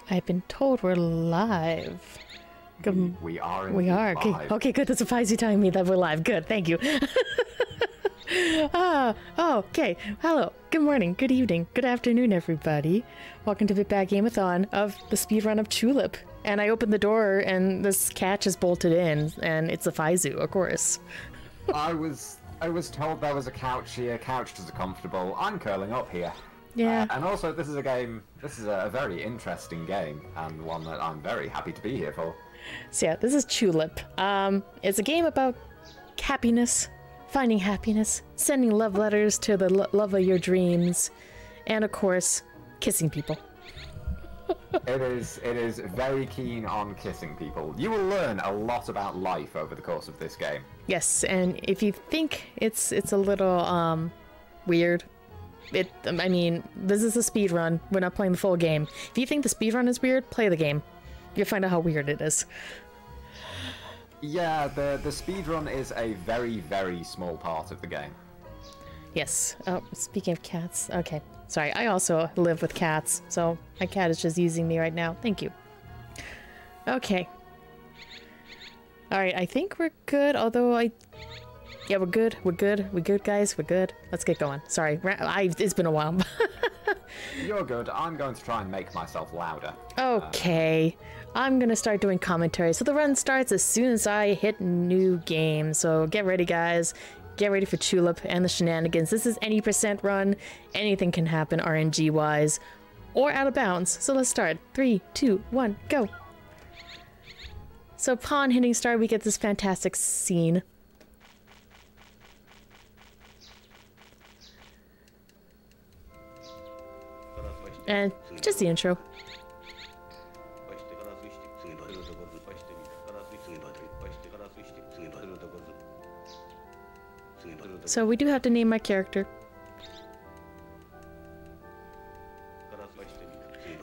I've been told we're live. Good. We are. We are. Live. Okay, good. That surprised you telling me that we're live. Good, thank you. Okay. Hello. Good morning. Good evening. Good afternoon, everybody. Welcome to Bit Bad Game-A-Thon of the speedrun of Chulip. And I opened the door, and this catch is bolted in, and it's a Faizu, of course. I was told there was a couch here. Couches are comfortable. I'm curling up here. Yeah. And also, this is a game. This is a very interesting game, and one that I'm very happy to be here for. So yeah, this is Chulip. It's a game about happiness, finding happiness, sending love letters to the love of your dreams, and of course, kissing people. It is very keen on kissing people. You will learn a lot about life over the course of this game. Yes, and if you think it's a little weird, I mean, this is a speed run. We're not playing the full game. If you think the speed run is weird, play the game. You'll find out how weird it is. Yeah, the speedrun is a very, very small part of the game. Yes. Oh, speaking of cats. Okay. Sorry, I also live with cats, so my cat is just using me right now. Thank you. Okay. Alright, I think we're good, although yeah, we're good. We're good. We're good, guys. We're good. Let's get going. Sorry, it's been a while. You're good. I'm going to try and make myself louder. Okay. I'm gonna start doing commentary. So the run starts as soon as I hit new game. So get ready, guys. Get ready for Chulip and the shenanigans. This is any % run. Anything can happen RNG wise or out of bounds. So let's start. 3, 2, 1, go. So upon hitting start, we get this fantastic scene. And just the intro. So we do have to name my character.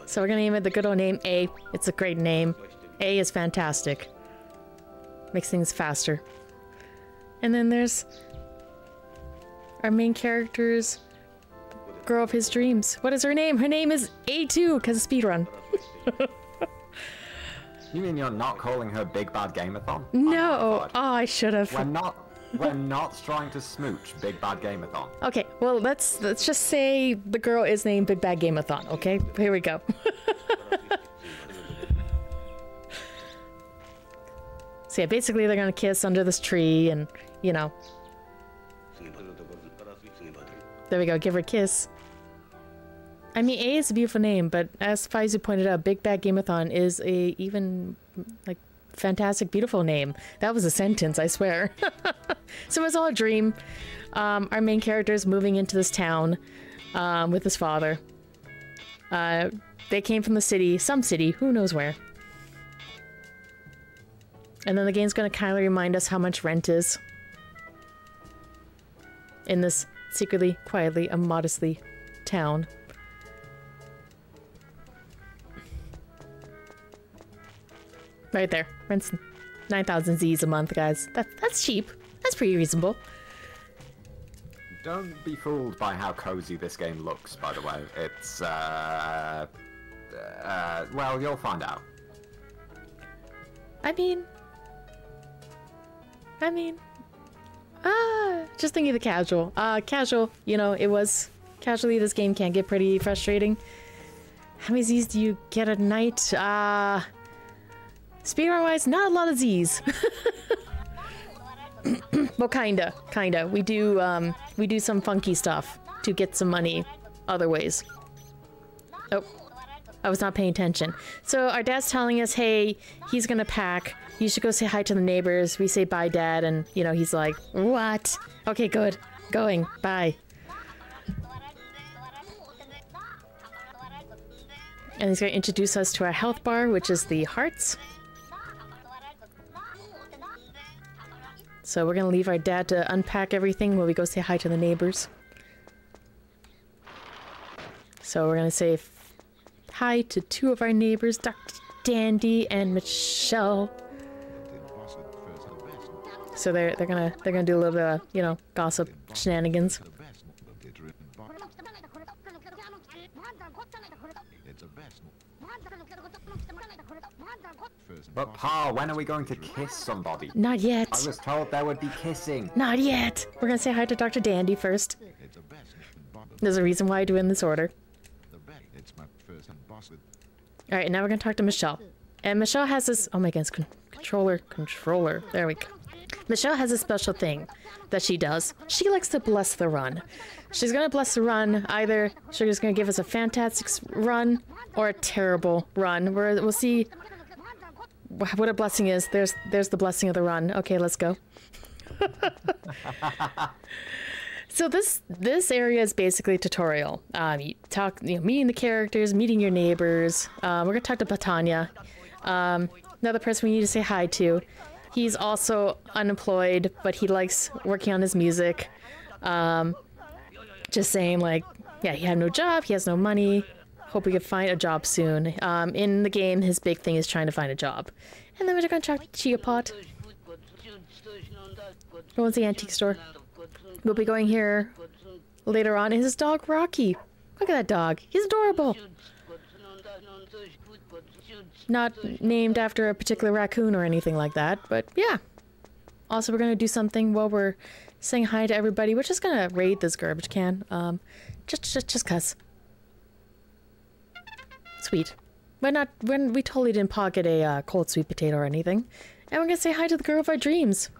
So we're gonna name it the good old name A. It's a great name. A is fantastic. Makes things faster. And then there's our main character's girl of his dreams. What is her name? Her name is A2 because of speedrun. You mean you're not calling her Big Bad Game-A-Thon? No. Oh, I should have. We're not trying to smooch Big Bad Game-A-Thon. Okay, well let's just say the girl is named Big Bad Game-A-Thon, okay? Here we go. So yeah, basically they're gonna kiss under this tree and, you know. There we go, give her a kiss. I mean, A is a beautiful name, but as Faizu pointed out, Big Bad Game-A-Thon is a even, like, fantastic, beautiful name. That was a sentence, I swear. So it's all a dream. Our main character is moving into this town with his father. They came from the city, some city, who knows where. And then the game's going to kind of remind us how much rent is in this secretly, quietly, modestly town. Right there. Rent's 9,000 Z's a month, guys. That's cheap. That's pretty reasonable. Don't be fooled by how cozy this game looks, by the way. It's, well, you'll find out. I mean, just thinking of the casual. Casual, you know, it was... Casually, this game can get pretty frustrating. How many Z's do you get at night? Speedrun-wise, not a lot of Z's. Well, kinda. We do some funky stuff to get some money other ways. Oh, I was not paying attention. So our dad's telling us, hey, he's gonna pack. You should go say hi to the neighbors. We say bye, Dad, and, you know, he's like, what? Okay, good. Going. Bye. And he's gonna introduce us to our health bar, which is the hearts. So we're gonna leave our dad to unpack everything while we go say hi to the neighbors. So we're gonna say hi to two of our neighbors, Dr. Dandy and Michelle. So they're gonna do a little bit of, you know, gossip shenanigans. It's a vest. But Pa, when are we going to kiss somebody? Not yet. I was told there would be kissing. Not yet. We're gonna say hi to Dr. Dandy first. It's a vest. There's a reason why I do it in this order. The vest. It's my first boss with. Alright, now we're gonna talk to Michelle. And Michelle has this, oh my goodness, controller. There we go. Michelle has a special thing that she does. She likes to bless the run. She's gonna bless the run. Either she's gonna give us a fantastic run or a terrible run. We'll see what a blessing is. There's the blessing of the run. Okay, let's go. So this area is basically a tutorial. You talk, meeting the characters, meeting your neighbors. We're gonna talk to Batania, another person we need to say hi to. He's also unemployed, but he likes working on his music. Just saying, like, yeah, he had no job, he has no money. Hope we can find a job soon. In the game, his big thing is trying to find a job. And then we're gonna talk to Chia Pot. Go to the antique store. We'll be going here later on. Is his dog Rocky? Look at that dog. He's adorable. Not named after a particular raccoon or anything like that, but yeah. Also, we're gonna do something while we're saying hi to everybody. We're just gonna raid this garbage can. Just cuz. Sweet. When we totally didn't pocket a cold sweet potato or anything. And we're gonna say hi to the girl of our dreams.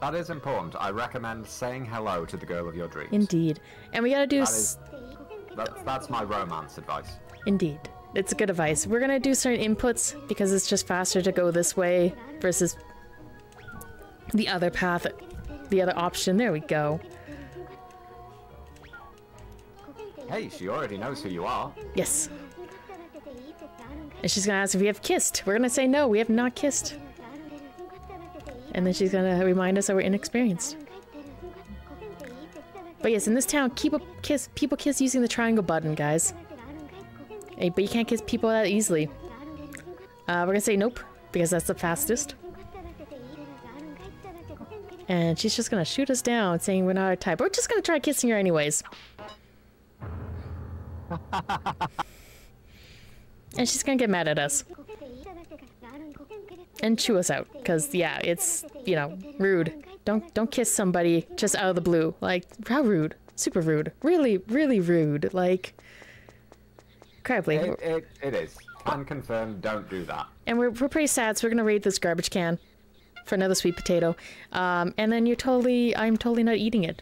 That is important. I recommend saying hello to the girl of your dreams. Indeed. And we gotta do... That's my romance advice. Indeed. It's a good advice. We're gonna do certain inputs because it's just faster to go this way versus the other path, the other option. There we go. Hey, she already knows who you are. Yes. And she's gonna ask if we have kissed. We're gonna say no, we have not kissed. And then she's gonna remind us that we're inexperienced. But yes, in this town, people kiss using the triangle button, guys. Hey, but you can't kiss people that easily. We're gonna say nope, because that's the fastest. And she's just gonna shoot us down, saying we're not our type. We're just gonna try kissing her anyways. And she's gonna get mad at us. And chew us out, because yeah, it's, you know, rude. Don't kiss somebody just out of the blue. Like, how rude. Super rude. Really, really rude. Like, incredibly. It is. Unconfirmed, don't do that. And we're pretty sad, so we're gonna raid this garbage can for another sweet potato. And then I'm totally not eating it.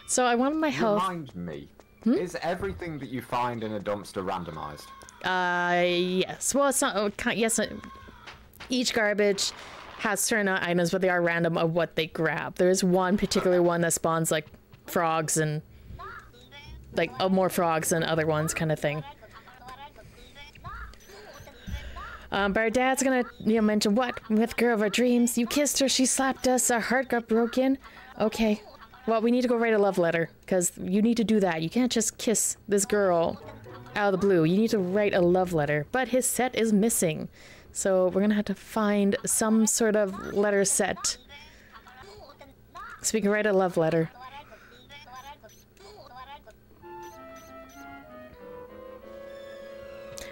So I wanted my health. Remind me, is everything that you find in a dumpster randomized? Yes. Well, it's not. Yes, each garbage has certain items, but they are random of what they grab. There is one particular one that spawns like frogs and like more frogs than other ones, kind of thing. But our dad's gonna, mention what with girl of our dreams. You kissed her, she slapped us, our heart got broken. Okay. Well, we need to go write a love letter, because you need to do that. You can't just kiss this girl out of the blue. You need to write a love letter. But his set is missing. So we're gonna have to find some sort of letter set so we can write a love letter.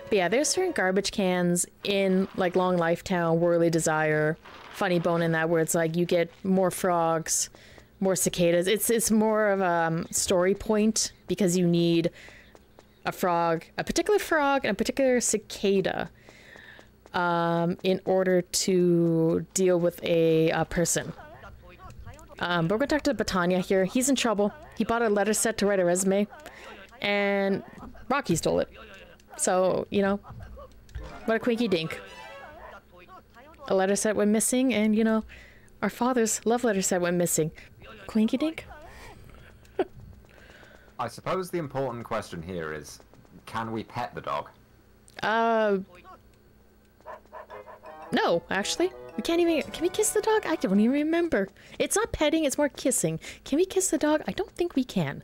But yeah, there's certain garbage cans in like Long Life Town, Whirly Desire, Funny Bone in that where it's like you get more frogs, more cicadas. It's more of a story point because you need a frog, a particular frog, and a particular cicada in order to deal with a person. But we're gonna talk to Batania here. He's in trouble. He bought a letter set to write a resume, and Rocky stole it. So, what a quinky dink. A letter set went missing, and our father's love letter set went missing. Quinky dink? I suppose the important question here is, can we pet the dog? No, actually. We can't even... Can we kiss the dog? I don't even remember. It's not petting, it's more kissing. Can we kiss the dog? I don't think we can.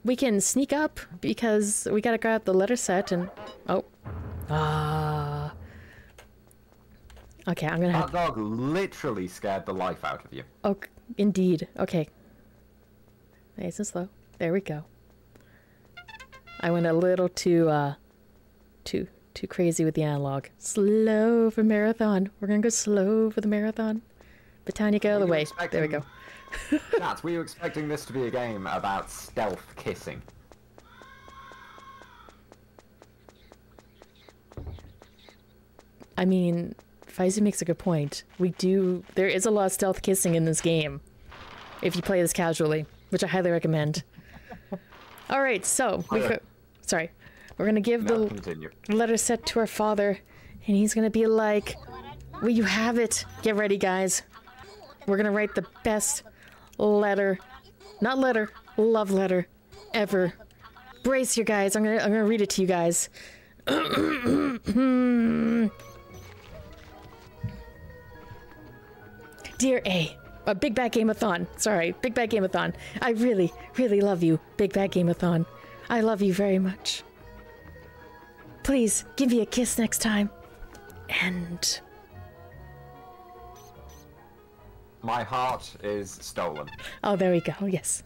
We can sneak up, because we gotta grab the letter set and... Oh. Okay, I'm gonna have... That dog literally scared the life out of you. Oh, indeed. Okay. Nice and slow. There we go. I went a little too crazy with the analog. Slow for marathon. We're gonna go slow for the marathon. Britannia, get out of the way. There we go. Nats, were you expecting this to be a game about stealth kissing? I mean, Faizu makes a good point. There is a lot of stealth kissing in this game. If you play this casually, which I highly recommend. Alright, so, sorry. We're gonna give the letter set to our father, and he's gonna be like, well, you have it. Get ready, guys. We're gonna write the best letter, not letter, love letter, ever. Brace you guys. I'm gonna read it to you guys. Dear A, Big Bad Game-A-Thon. Sorry, Big Bad Game-A-Thon. I really, really love you, Big Bad Game-A-Thon. I love you very much. Please, give me a kiss next time. And... My heart is stolen. Oh, there we go, yes.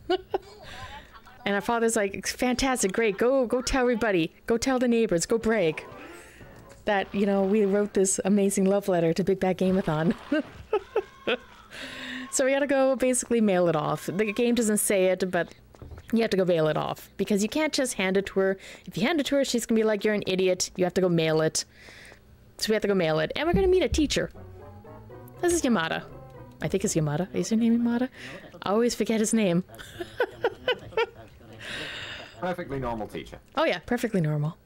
And our father's like, fantastic, great, go tell everybody. Go tell the neighbors, go brag. That, you know, we wrote this amazing love letter to Big Bad Game-A-Thon. So we gotta go basically mail it off. The game doesn't say it, but you have to go mail it off. Because you can't just hand it to her. If you hand it to her, she's gonna be like, you're an idiot. You have to go mail it. So we have to go mail it. And we're gonna meet a teacher. This is Yamada. I think it's Yamada. Is your name Yamada? I always forget his name. Perfectly normal teacher. Oh yeah, perfectly normal.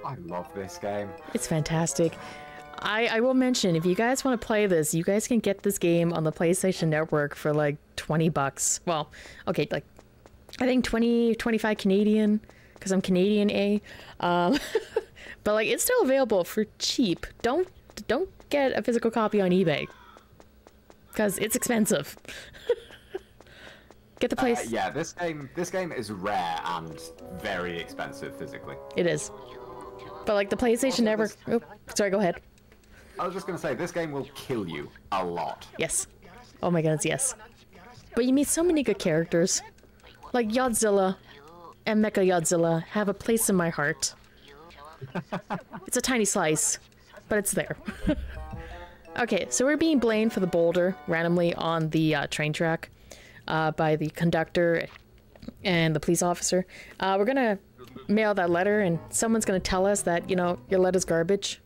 I love this game. It's fantastic. I will mention, if you guys want to play this, you guys can get this game on the PlayStation Network for like 20 bucks. Well, okay, like, I think 25 Canadian, because I'm Canadian, eh? But like, it's still available for cheap. Don't get a physical copy on eBay, because it's expensive. Get the place. Yeah, this game is rare and very expensive physically. It is. But like the PlayStation Network. Oh, sorry, go ahead. I was just gonna say, this game will kill you a lot. Yes. Oh my goodness, yes. But you meet so many good characters. Like Yodzilla and Mecha Yodzilla have a place in my heart. It's a tiny slice, but it's there. Okay, so we're being blamed for the boulder randomly on the train track by the conductor and the police officer. We're gonna mail that letter, and someone's gonna tell us that, you know, your letter's garbage.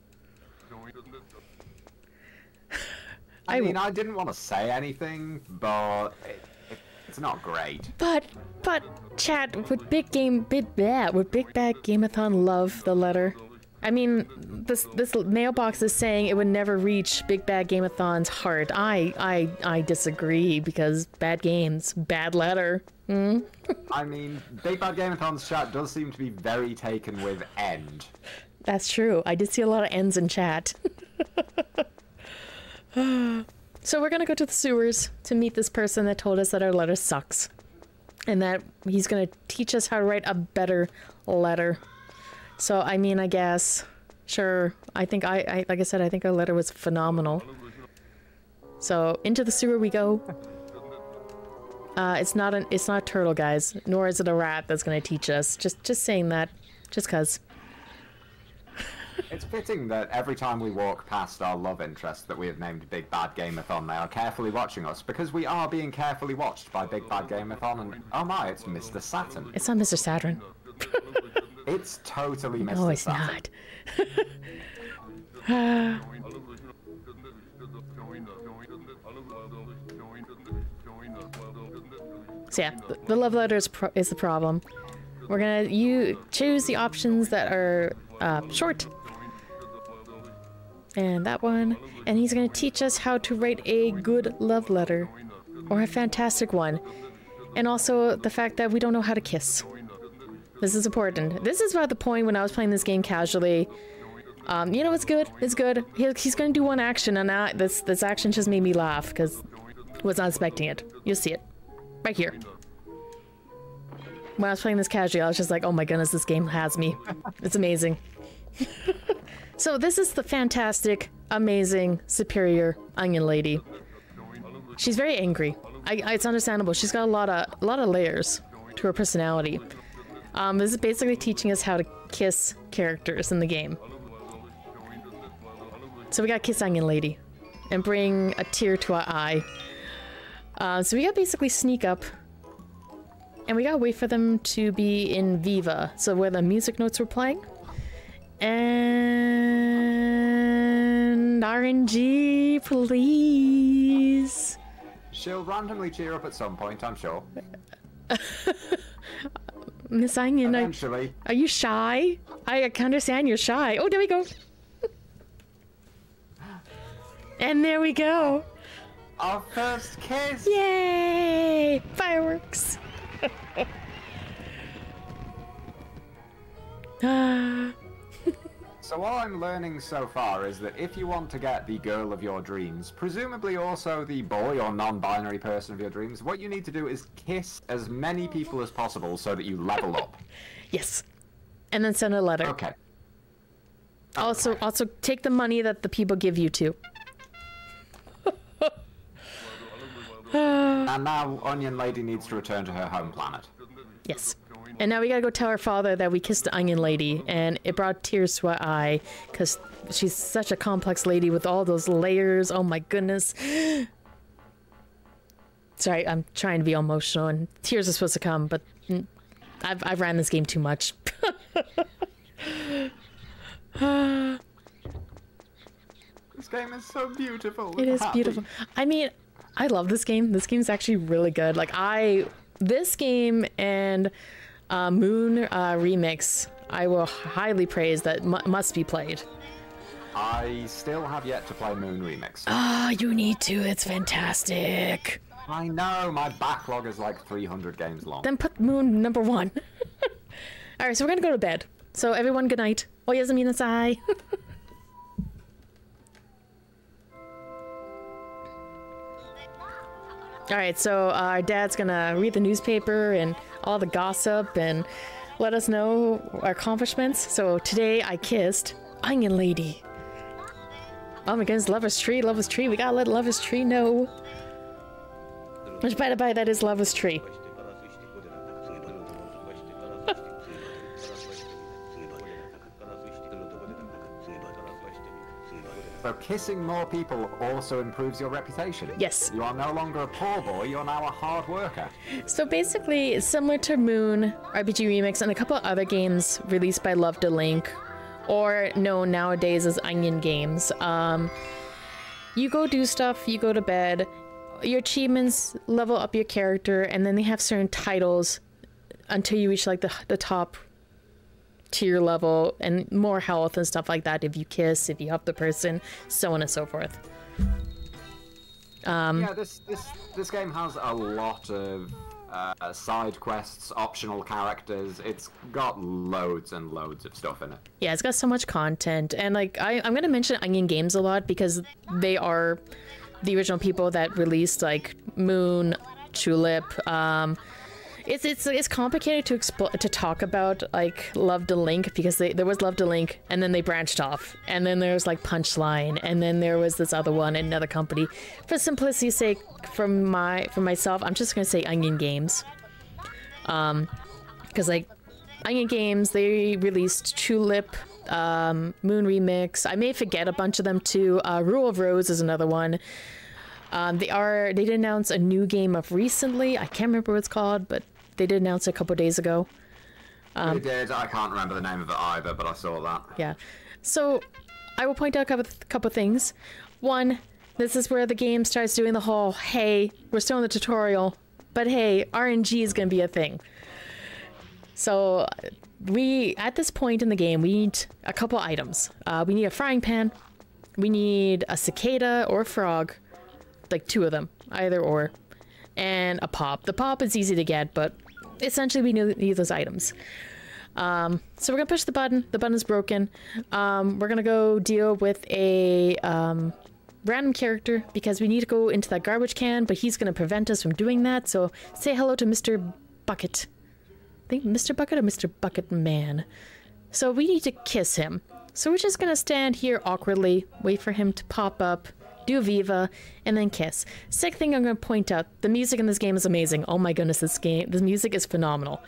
I mean, I didn't want to say anything, but it's not great. But chat, would Big Bad Game-A-Thon love the letter? I mean, this mailbox is saying it would never reach Big Bad Game-A-Thon's heart. I disagree, because bad games, bad letter. Mm? I mean, Big Bad Game-A-Thon's chat does seem to be very taken with end. That's true. I did see a lot of ends in chat. So we're gonna go to the sewers to meet this person that told us that our letter sucks. And that he's gonna teach us how to write a better letter. So, I mean, I guess, sure, I think like I said, I think our letter was phenomenal. So, into the sewer we go. It's not a turtle, guys, nor is it a rat that's gonna teach us. Just saying that, just cause. It's fitting that every time we walk past our love interest that we have named Big Bad Game-A-Thon, they are carefully watching us, because we are being carefully watched by Big Bad Game-A-Thon, and oh my, it's Mr. Saturn. It's not Mr. Saturn. It's totally Mr. No, it's Saturn. not. So yeah, the love letter is the problem. We're gonna choose the options that are short. And that one. And he's gonna teach us how to write a good love letter. Or a fantastic one. And also the fact that we don't know how to kiss. This is important. This is about the point when I was playing this game casually. You know, it's good. It's good. He's gonna do one action, and this action just made me laugh because I was not expecting it. You'll see it right here. when I was playing this casually, I was just like, oh my goodness, this game has me. It's amazing. So this is the fantastic, amazing, superior Onion Lady. She's very angry. It's understandable. She's got a lot of layers to her personality. This is basically teaching us how to kiss characters in the game. So we gotta kiss Onion Lady and bring a tear to our eye. So we gotta basically sneak up and we gotta wait for them to be in Viva, so where the music notes were playing. And RNG, please. She'll randomly cheer up at some point, I'm sure. Miss Onion, Eventually. are you shy? I can understand you're shy. Oh, there we go. And there we go. Our first kiss! Yay! Fireworks! So all I'm learning so far is that if you want to get the girl of your dreams, presumably also the boy or non-binary person of your dreams, what you need to do is kiss as many people as possible so that you level up. Yes. And then send a letter. Okay. Also take the money that the people give you too. And now Onion Lady needs to return to her home planet. Yes. And now we gotta go tell her father that we kissed the Onion Lady, and it brought tears to our eye, because she's such a complex lady with all those layers. Oh my goodness. Sorry, I'm trying to be emotional, and tears are supposed to come, but I've ran this game too much. This game is so beautiful. It is beautiful. I mean, I love this game. This game's actually really good. Like, this game and Moon Remix, I will highly praise that must be played. I still have yet to play Moon Remix. Ah, you need to. It's fantastic. I know, my backlog is like 300 games long. Then put Moon number 1. Alright, so we're gonna go to bed. So everyone, good night. Oyasuminasai. Alright, so our dad's gonna read the newspaper and all the gossip and let us know our accomplishments. So today I kissed Onion Lady. Oh my goodness, Lover's Tree, Lover's Tree. We gotta let Lover's Tree know. Which, by the by, that is Lover's Tree. So kissing more people also improves your reputation. Yes. You are no longer a poor boy, you're now a hard worker. So basically, it's similar to Moon, RPG Remix, and a couple other games released by Love to Link, or known nowadays as Onion Games. You go do stuff, you go to bed, your achievements level up your character, and then they have certain titles until you reach like the top tier level and more health and stuff like that if you kiss, if you help the person, so on and so forth. Yeah, this game has a lot of side quests, optional characters. It's got loads and loads of stuff in it. Yeah, it's got so much content, and like I'm gonna mention Onion Games a lot because they are the original people that released like Moon, Chulip. It's complicated to talk about like Love to Link because there was Love to Link and then they branched off, and then there's like Punchline, and then there was this other one in another company. For simplicity's sake, for myself, I'm just gonna say Onion Games, because like Onion Games, they released Chulip, Moon Remix. I may forget a bunch of them too. Rule of Rose is another one. They did announce a new game of recently. I can't remember what it's called, but they did announce it a couple days ago. They did. I can't remember the name of it either, but I saw that. Yeah. So I will point out a couple things. One, this is where the game starts doing the whole, hey, we're still in the tutorial, but hey, RNG is going to be a thing. So at this point in the game, we need a couple items. We need a frying pan. We need a cicada or a frog. Like 2 of them, either or. And a pop. The pop is easy to get, but essentially we need those items. So we're gonna push the button. The button is broken. We're gonna go deal with a random character because we need to go into that garbage can, but he's gonna prevent us from doing that. So say hello to Mr. Bucket. think Mr. Bucket or Mr. Bucket Man. So we need to kiss him. So we're just gonna stand here awkwardly, wait for him to pop up, do Viva, and then kiss. Second thing I'm gonna point out, the music in this game is amazing. Oh my goodness, this music is phenomenal.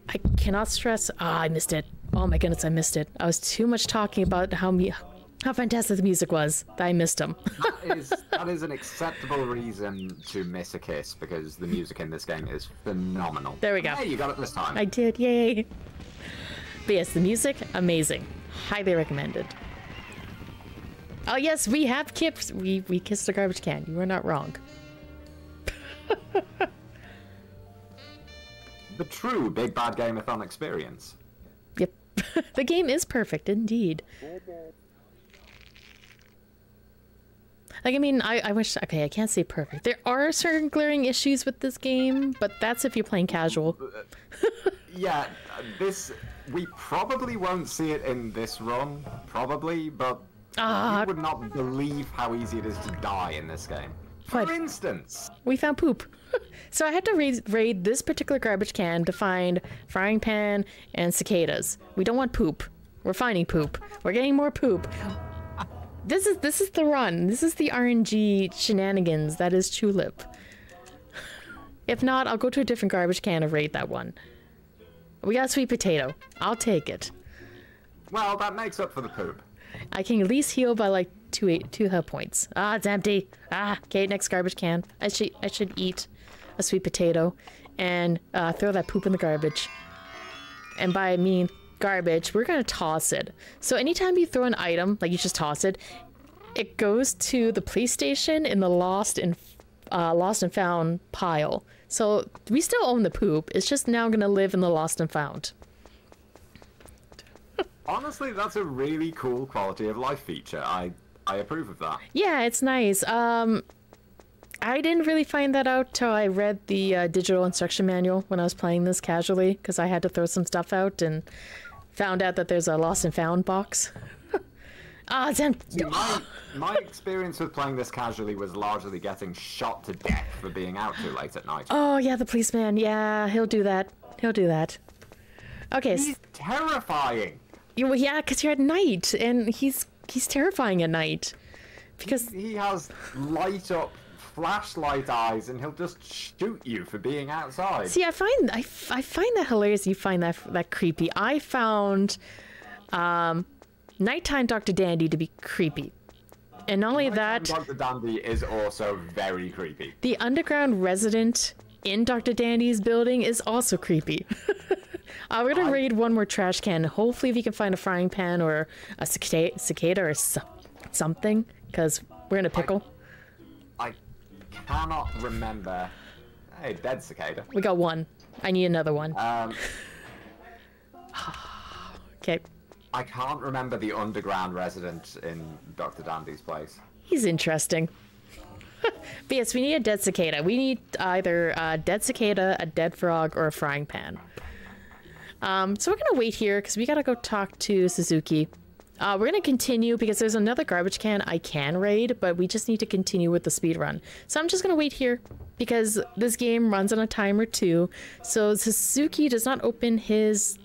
I cannot stress, I missed it. Oh my goodness, I missed it. I was too much talking about how fantastic the music was that I missed them. that is an acceptable reason to miss a kiss, because the music in this game is phenomenal. There we go. Hey, you got it this time. I did, yay. But yes, the music, amazing. Highly recommended. Oh yes, we have kissed. We kissed a garbage can. You were not wrong. The true Big Bad Game-A-Thon experience. Yep. The game is perfect, indeed. Like, I mean, I wish... Okay, I can't say perfect. There are certain glaring issues with this game, but that's if you're playing casual. Yeah, we probably won't see it in this run, probably, but you would not believe how easy it is to die in this game. For instance... We found poop. So I had to raid this particular garbage can to find frying pan and cicadas. We don't want poop. We're finding poop. We're getting more poop. This is the run. This is the RNG shenanigans. That is Chulip. If not, I'll go to a different garbage can and raid that one. We got sweet potato. I'll take it. Well, that makes up for the poop. I can at least heal by like two health points. Ah, it's empty. Ah, okay, next garbage can. I should eat a sweet potato and throw that poop in the garbage. And by I mean garbage, we're gonna toss it. So anytime you throw an item, like you just toss it, it goes to the police station in the lost and found pile. So we still own the poop. It's just now gonna live in the lost and found. Honestly, that's a really cool quality of life feature. I approve of that. Yeah, it's nice. I didn't really find that out till I read the digital instruction manual when I was playing this casually, because I had to throw some stuff out and found out that there's a lost and found box. Ah, it's empty. My experience with playing this casually was largely getting shot to death for being out too late at night. Oh yeah, the policeman. Yeah, he'll do that. He'll do that. Okay. He's terrifying. Well, yeah, because you're at night, and he's terrifying at night, because he has light up flashlight eyes, and he'll just shoot you for being outside. See, I find that hilarious. You find that creepy. I found nighttime Dr. Dandy to be creepy, and not only that, Dr. Dandy is also very creepy. The underground resident in Dr. Dandy's building is also creepy. We're gonna raid one more trash can. Hopefully we can find a frying pan or a cicada or something, because we're in a pickle. I cannot remember. Hey, dead cicada. We got one. I need another one. Okay. I can't remember the underground resident in Dr. Dandy's place. He's interesting. But yes, we need a dead cicada. We need either a dead cicada, a dead frog, or a frying pan. So we're gonna wait here because we gotta go talk to Suzuki. We're gonna continue because there's another garbage can I can raid, but we just need to continue with the speed run. So I'm just gonna wait here because this game runs on a timer too. So Suzuki does not open his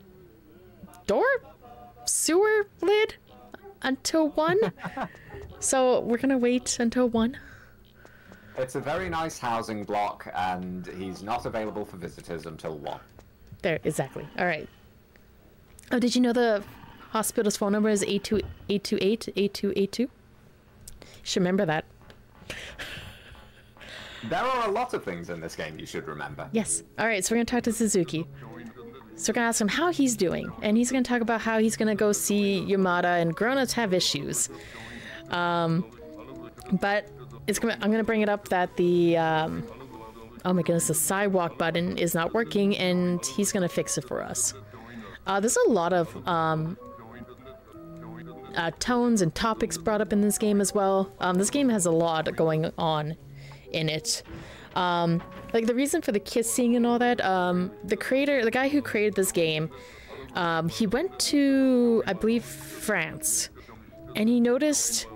sewer lid until 1. So we're gonna wait until 1. It's a very nice housing block, and he's not available for visitors until 1. There, exactly. All right. Oh, did you know the hospital's phone number is 828-8282? You should remember that. There are a lot of things in this game you should remember. Yes. All right, so we're going to talk to Suzuki. So we're going to ask him how he's doing. And he's going to talk about how he's going to go see Yamada, and grown-ups have issues. But I'm going to bring it up that the... oh my goodness, the sidewalk button is not working, and he's gonna fix it for us. There's a lot of tones and topics brought up in this game as well. This game has a lot going on in it. Like the reason for the kissing and all that, the guy who created this game, he went to, I believe, France, and he noticed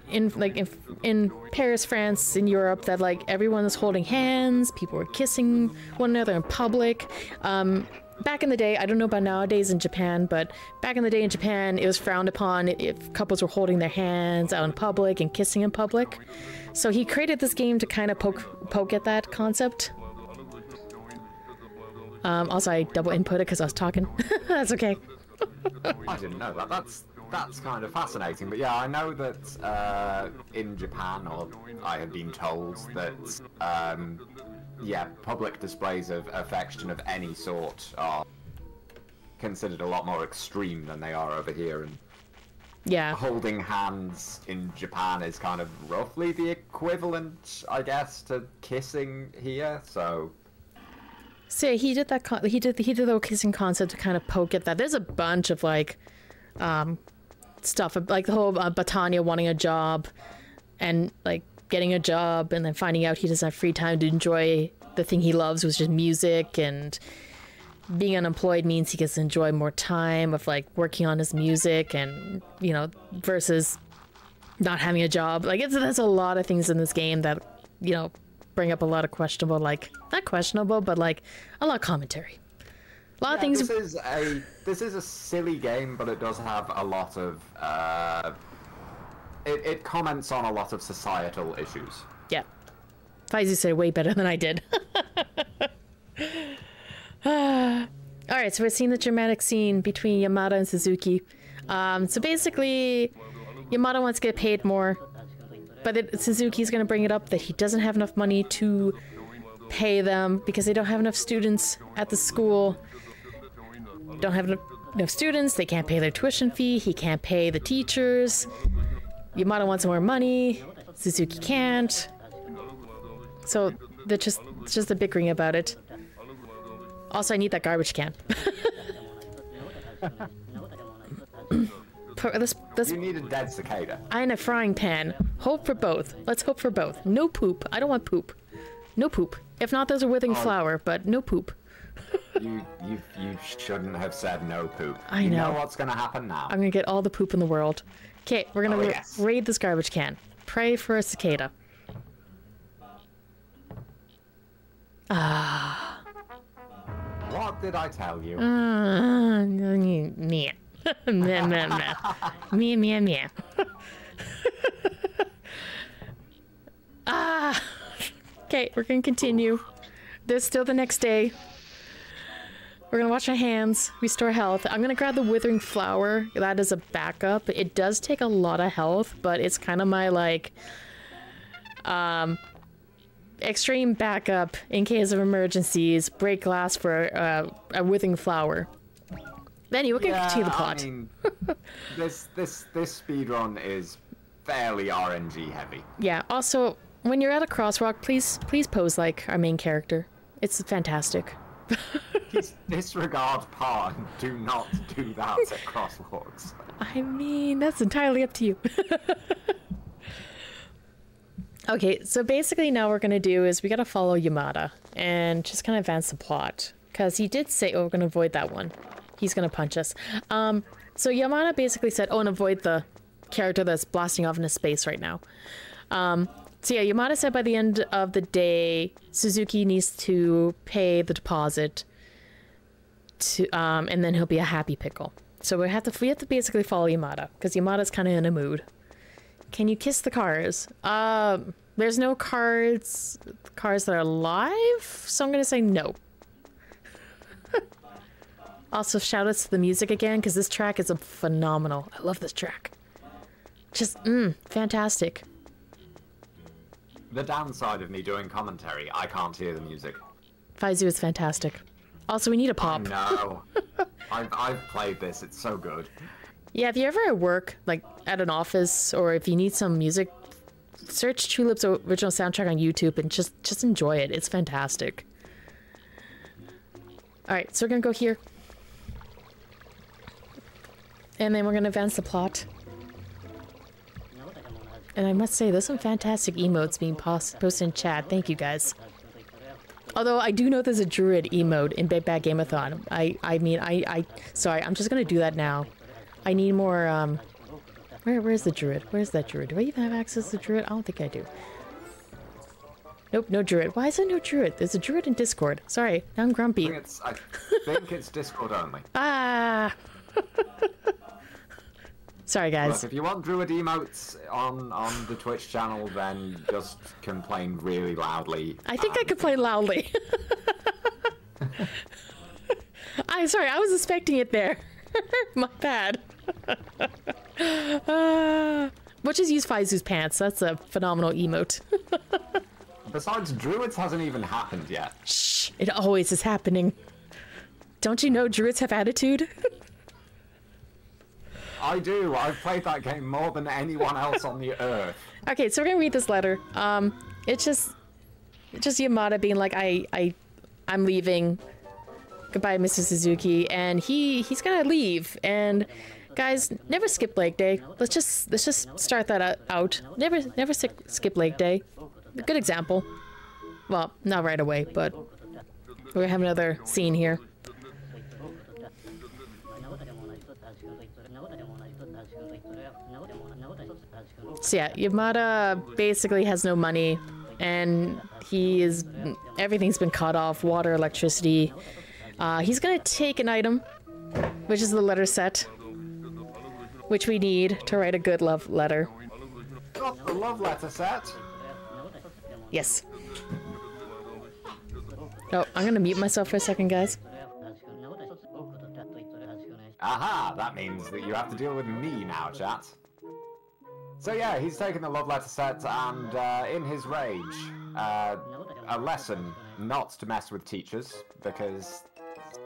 in Paris, France, in Europe, that like everyone was holding hands, people were kissing one another in public. Back in the day, I don't know about nowadays in Japan, but back in the day in Japan, it was frowned upon if couples were holding their hands out in public and kissing in public. So he created this game to kind of poke at that concept. Also, I double inputted because I was talking. That's okay. I didn't know that. That's kind of fascinating. But yeah, I know that in Japan, or I have been told that yeah, public displays of affection of any sort are considered a lot more extreme than they are over here. And yeah, holding hands in Japan is kind of roughly the equivalent, I guess, to kissing here. So he did that. He did the whole kissing concept to kind of poke at that. There's a bunch of like stuff, like the whole Batania wanting a job and like getting a job and then finding out he doesn't have free time to enjoy the thing he loves, which is music, and being unemployed means he gets to enjoy more time of like working on his music, and you know, versus not having a job. Like there's a lot of things in this game that, you know, bring up a lot of questionable, like not questionable, but like a lot of commentary. A lot of things. This is a silly game, but it does have a lot of it comments on a lot of societal issues. Yeah. Faizu said it way better than I did. Alright, so we're seeing the dramatic scene between Yamada and Suzuki. So basically, Yamada wants to get paid more, but Suzuki's going to bring it up that he doesn't have enough money to pay them because they don't have enough students at the school. Don't have enough students, they can't pay their tuition fee, he can't pay the teachers. Yamada wants more money, Suzuki can't. So they're just a bickering about it. Also, I need that garbage can. You need a dead cicada. And a frying pan. Hope for both. Let's hope for both. No poop. I don't want poop. No poop. If not, there's a withering flower, but no poop. You shouldn't have said no poop. I know. You know what's gonna happen now. I'm gonna get all the poop in the world. Okay, we're gonna raid this garbage can. Pray for a cicada. Ah. What did I tell you? Meh. Meh, meh, meh. Meh, meh, meh. Ah. Okay, we're gonna continue. There's still the next day. We're gonna wash our hands, restore health. I'm gonna grab the withering flower. That is a backup. It does take a lot of health, but it's kind of my like extreme backup in case of emergencies. Break glass for a withering flower. Anyway, we can continue the plot. I mean, this speedrun is fairly RNG heavy. Yeah. Also, when you're at a crosswalk, please pose like our main character. It's fantastic. Disregard pawn. Do not do that at crosswalks. I mean, that's entirely up to you. Okay, so basically now what we're gonna do is we gotta follow Yamada and just kind of advance the plot. Because he did say, oh, we're gonna avoid that one. He's gonna punch us. So Yamada basically said, oh, and avoid the character that's blasting off into space right now. So yeah, Yamada said by the end of the day, Suzuki needs to pay the deposit to, and then he'll be a happy pickle. So we have to basically follow Yamada, because Yamada's kind of in a mood. Can you kiss the cars? There's no cars that are live, so I'm gonna say no. Also, shout outs to the music again, because this track is phenomenal. I love this track. Just, fantastic. The downside of me doing commentary, I can't hear the music. Faizu is fantastic. Also, we need a pop. No, I've played this. It's so good. Yeah, if you're ever at work, like at an office, or if you need some music, search Chulip's original soundtrack on YouTube and just enjoy it. It's fantastic. All right, so we're gonna go here, and then we're gonna advance the plot. And I must say, there's some fantastic emotes being posted in chat. Thank you, guys. Although I do know there's a druid emote in Big Bad Game-A-Thon. I mean, sorry, I'm just gonna do that now. I need more, Where's the druid? Where's that druid? Do I even have access to the druid? I don't think I do. Nope, no druid. Why is there no druid? There's a druid in Discord. Sorry, now I'm grumpy. I think it's Discord only. Ah! Sorry, guys. Look, if you want druid emotes on the Twitch channel, then just complain really loudly. I think I complain loudly. I'm sorry, I was expecting it there. My bad. We'll just use Faizu's pants. That's a phenomenal emote. Besides, druids hasn't even happened yet. Shh, it always is happening. Don't you know druids have attitude? I do. I've played that game more than anyone else on the earth. Okay, so we're gonna read this letter. It's just Yamada being like, I'm leaving. Goodbye, Mr. Suzuki, and he's gonna leave. And guys, never skip leg day. Let's just start that out. Never skip leg day. A good example. Well, not right away, but we're gonna have another scene here. So yeah, Yamada basically has no money, and everything's been cut off, water, electricity. He's gonna take an item, which is the letter set, which we need to write a good love letter. Got the love letter set. Yes. Oh, I'm gonna mute myself for a second, guys. Aha, that means that you have to deal with me now, chat. So yeah, he's taken the love letter set, and in his rage, a lesson not to mess with teachers, because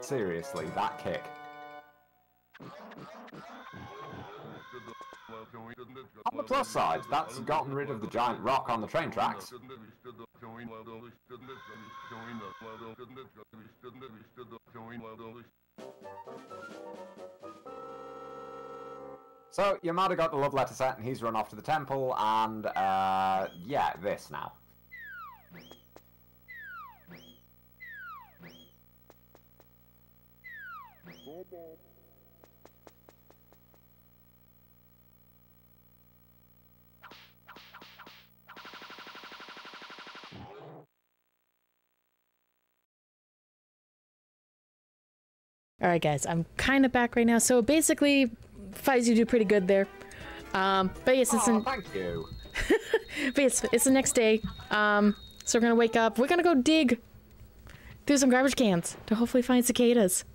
seriously, that kick. On the plus side, that's gotten rid of the giant rock on the train tracks. So, Yamada got the love letter set, and he's run off to the temple, and, yeah, this now. Alright guys, I'm kind of back right now. So basically, Faizu do pretty good there. But yes, thank you. but yes, it's the next day. So we're gonna wake up. We're gonna go dig through some garbage cans to hopefully find cicadas.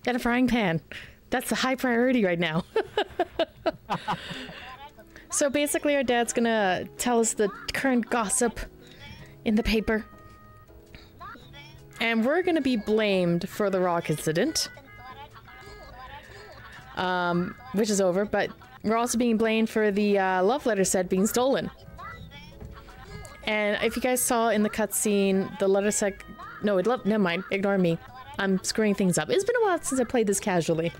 And a frying pan. That's the high priority right now. So basically our dad's gonna tell us the current gossip in the paper. And we're gonna be blamed for the rock incident. Which is over, but we're also being blamed for the love letter set being stolen. And if you guys saw in the cutscene, the letter set... No, never mind, ignore me. I'm screwing things up. It's been a while since I played this casually.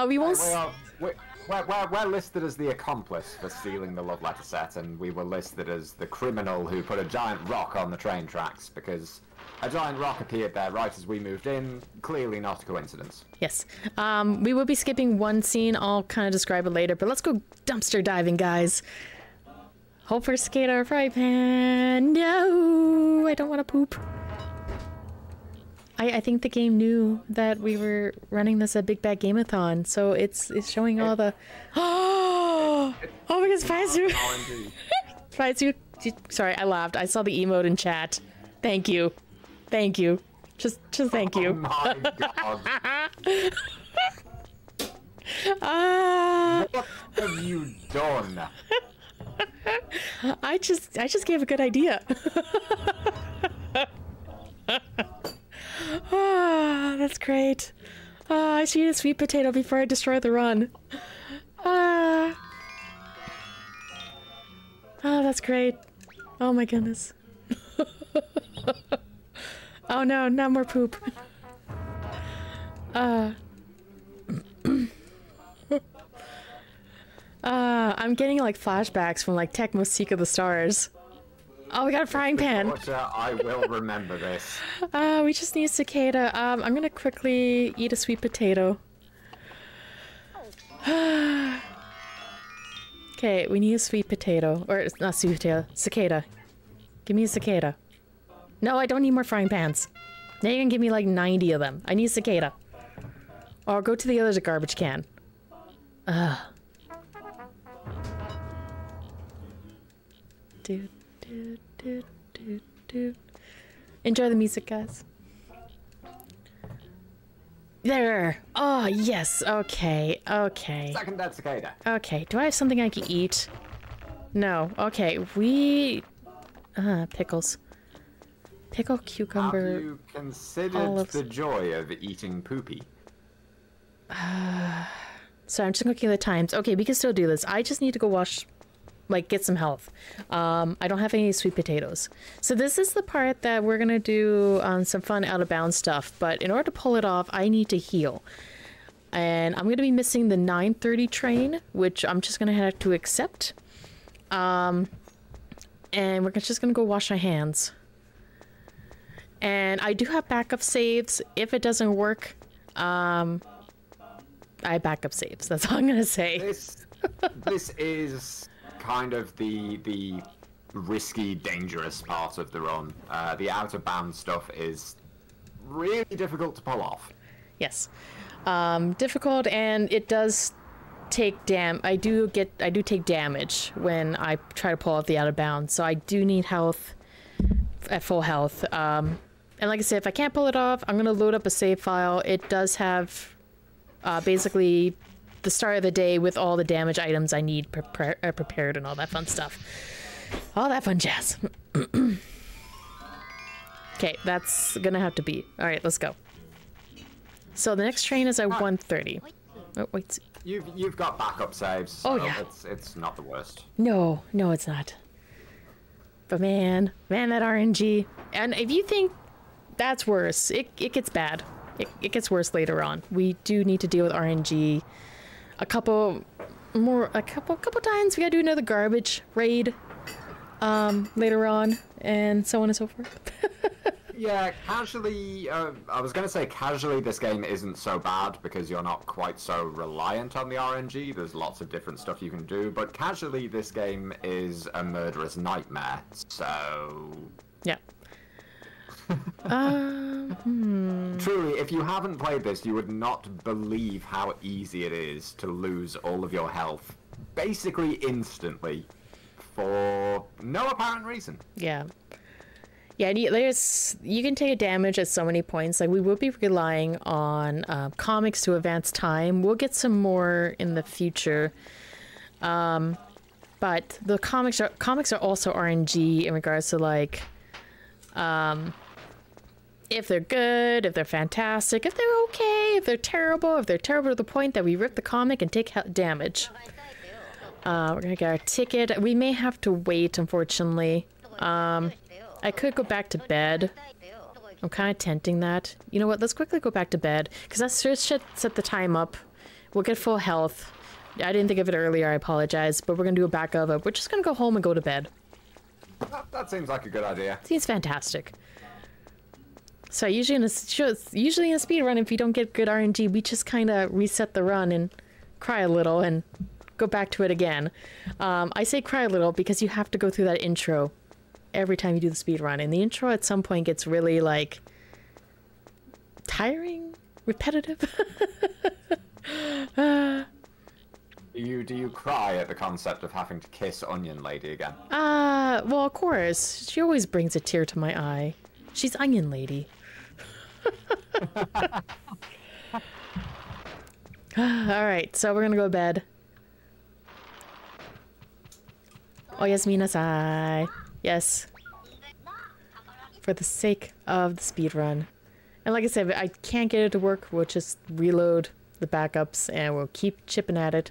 We won't... We're listed as the accomplice for stealing the love letter set, and we were listed as the criminal who put a giant rock on the train tracks, because a giant rock appeared there right as we moved in. Clearly not a coincidence. Yes. We will be skipping one scene. I'll kind of describe it later, but let's go dumpster diving, guys. Hope for cicada or fry pan. No, I don't want to poop. I think the game knew that we were running this at Big Bad Game-A-Thon, so it's showing all the... Oh my god, Faizu! Faizu, sorry, I laughed. I saw the emote in chat. Thank you. Thank you. Just thank you. Oh my god. What have you done? I just gave a good idea. Ah, that's great. I should eat a sweet potato before I destroy the run. Ah. Oh, that's great. Oh my goodness. Oh no, not more poop. I'm getting like flashbacks from like Tecmo Seek of the Stars. Oh, we got a frying pan. I will remember this. We just need cicada. I'm gonna quickly eat a sweet potato. Okay, we need a sweet potato. Or, it's not sweet potato. Cicada. Give me a cicada. No, I don't need more frying pans. Now you can give me like 90 of them. I need a cicada. Or go to the other garbage can. Ugh. Do, do, do, do, do. Enjoy the music, guys. There. Oh, yes. Okay. Okay. Second dead cicada. Okay. Do I have something I can eat? No. Okay. We... pickles. Pickle, cucumber... Have you considered olives. the joy of eating poopy? Sorry, I'm just looking at the times. Okay, we can still do this. I just need to go wash... Like, get some health. I don't have any sweet potatoes. So this is the part that we're gonna do some fun out-of-bounds stuff. But in order to pull it off, I need to heal. And I'm gonna be missing the 9:30 train, which I'm just gonna have to accept. And we're just gonna go wash our hands. And I do have backup saves. If it doesn't work, I have backup saves. That's all I'm gonna say. This is kind of the risky, dangerous part of the run. The out-of-bounds stuff is really difficult to pull off. Yes, difficult, and it does take I do take damage when I try to pull off the out-of-bounds. So I do need health at full health. And like I said, if I can't pull it off, I'm gonna load up a save file. It does have basically the start of the day with all the damage items I need prepared and all that fun stuff. All that fun jazz. Okay, that's gonna have to be. All right, let's go. So the next train is at 1:30. Oh, wait. You've got backup saves. So Oh, yeah. It's not the worst. No, it's not. But man, that RNG. And if you think that's worse, it gets bad. It gets worse later on. We do need to deal with RNG a couple times. We gotta do another garbage raid later on, and so on and so forth. Yeah, casually, I was going to say casually this game isn't so bad because you're not quite so reliant on the RNG. There's lots of different stuff you can do, but casually this game is a murderous nightmare, so... Yeah. Truly, if you haven't played this, you would not believe how easy it is to lose all of your health basically instantly for no apparent reason. Yeah. Yeah, you can take a damage at so many points. Like, we will be relying on comics to advance time. We'll get some more in the future. But the comics are also RNG in regards to, like, if they're good, if they're fantastic, if they're okay, if they're terrible to the point that we rip the comic and take damage. We're gonna get our ticket. We may have to wait, unfortunately. I could go back to bed. I'm kind of tempting that. You know what? Let's quickly go back to bed, because that should set the time up. We'll get full health. I didn't think of it earlier. I apologize, but we're gonna do a backup. We're just gonna go home and go to bed. That seems like a good idea. Seems fantastic. So usually in a speed run, if you don't get good RNG, we just kind of reset the run and cry a little and go back to it again. I say cry a little because you have to go through that intro every time you do the speed run, and the intro at some point gets really, like, tiring, repetitive. Do you cry at the concept of having to kiss Onion Lady again? Well, of course. She always brings a tear to my eye. She's Onion Lady. Alright, so we're gonna go to bed. Oyasuminasai. Yes. For the sake of the speedrun. And like I said, I can't get it to work. We'll just reload the backups and we'll keep chipping at it.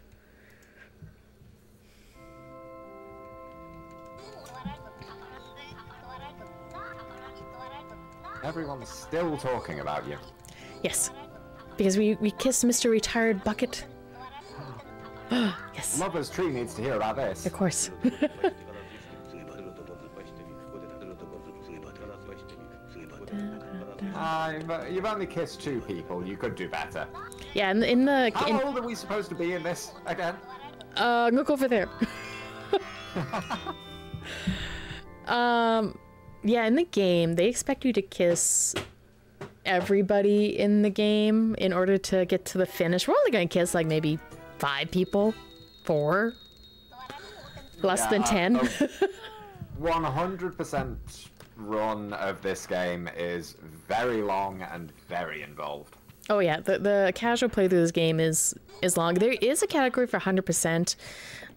Everyone's still talking about you. Yes. Because we kissed Mr. Retired Bucket. Yes. Lover's Tree needs to hear about this. Of course. You've only kissed 2 people. You could do better. Yeah, How old are we supposed to be in this again? Look over there. Yeah, in the game, they expect you to kiss everybody in the game in order to get to the finish. We're only gonna kiss like maybe 5 people, 4, less than 10. 100% run of this game is very long and very involved. Oh yeah, the casual playthrough of this game is long. There is a category for 100%.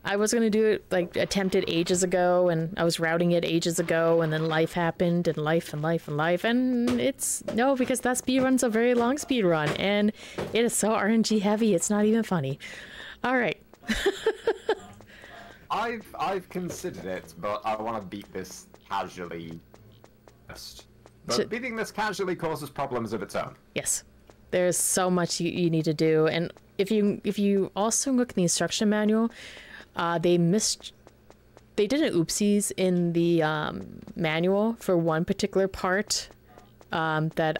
I was gonna do it, like, attempted ages ago, and I was routing it ages ago, and then life happened, and life, and it's, no, because that speedrun's a very long speedrun, and it is so RNG heavy, it's not even funny. Alright. I've considered it, but I want to beat this casually first. But beating this casually causes problems of its own. Yes. There's so much you need to do, and if you also look in the instruction manual, they did an oopsies in the manual for one particular part that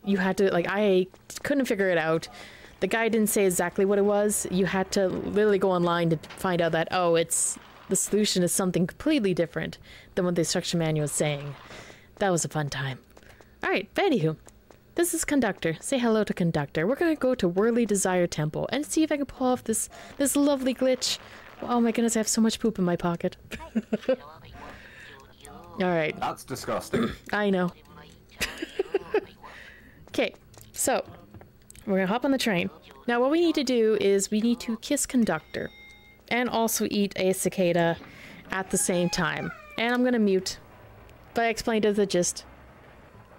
you had to, like, I couldn't figure it out. The guy didn't say exactly what it was. You had to literally go online to find out that, oh, the solution is something completely different than what the instruction manual is saying. That was a fun time. Alright, but anywho, this is Conductor. Say hello to Conductor. We're gonna go to Whirly Desire Temple and see if I can pull off this lovely glitch. Oh my goodness, I have so much poop in my pocket. Alright. That's disgusting. I know. Okay, so we're gonna hop on the train. Now what we need to do is we need to kiss Conductor and also eat a cicada at the same time. And I'm gonna mute. But I explained it as a gist.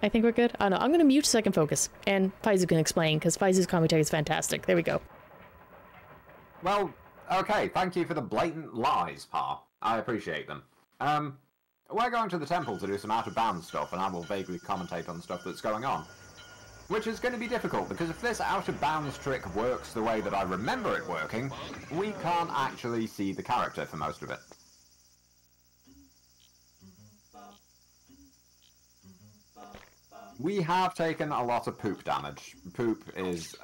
I think we're good. Oh no, I'm gonna mute so I can focus. And Faizu can explain, because Faizu's commentary is fantastic. There we go. Well, okay, thank you for the blatant lies, Pa. I appreciate them. We're going to the temple to do some out-of-bounds stuff, and I will vaguely commentate on stuff that's going on. Which is going to be difficult, because if this out-of-bounds trick works the way that I remember it working, we can't actually see the character for most of it. We have taken a lot of poop damage. Poop is,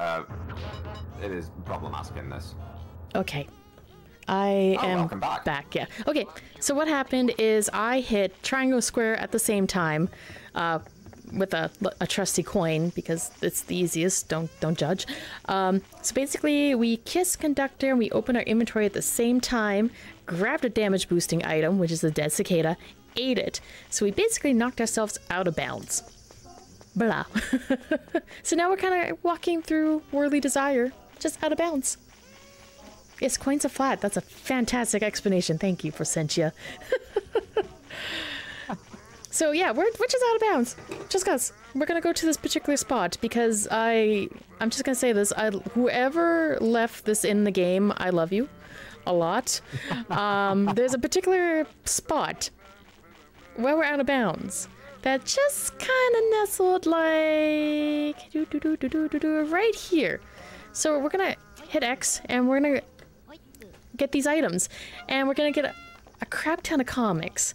it is problematic in this. Okay. I am welcome back. Yeah. Okay, so what happened is I hit triangle square at the same time, with a trusty coin, because it's the easiest, don't judge. So basically we kissed Conductor and we opened our inventory at the same time, grabbed a damage boosting item, which is the dead cicada, ate it. So we basically knocked ourselves out of bounds. Blah. So now we're kind of walking through Whirly Desire, just out of bounds. Yes, coins are flat. That's a fantastic explanation. Thank you, Forsentia. So yeah, we're just out of bounds. Just cause. We're gonna go to this particular spot because I'm just gonna say this. Whoever left this in the game, I love you a lot. There's a particular spot where we're out of bounds that just kind of nestled like right here. So we're gonna hit X and we're gonna get these items, and we're gonna get a crap ton of comics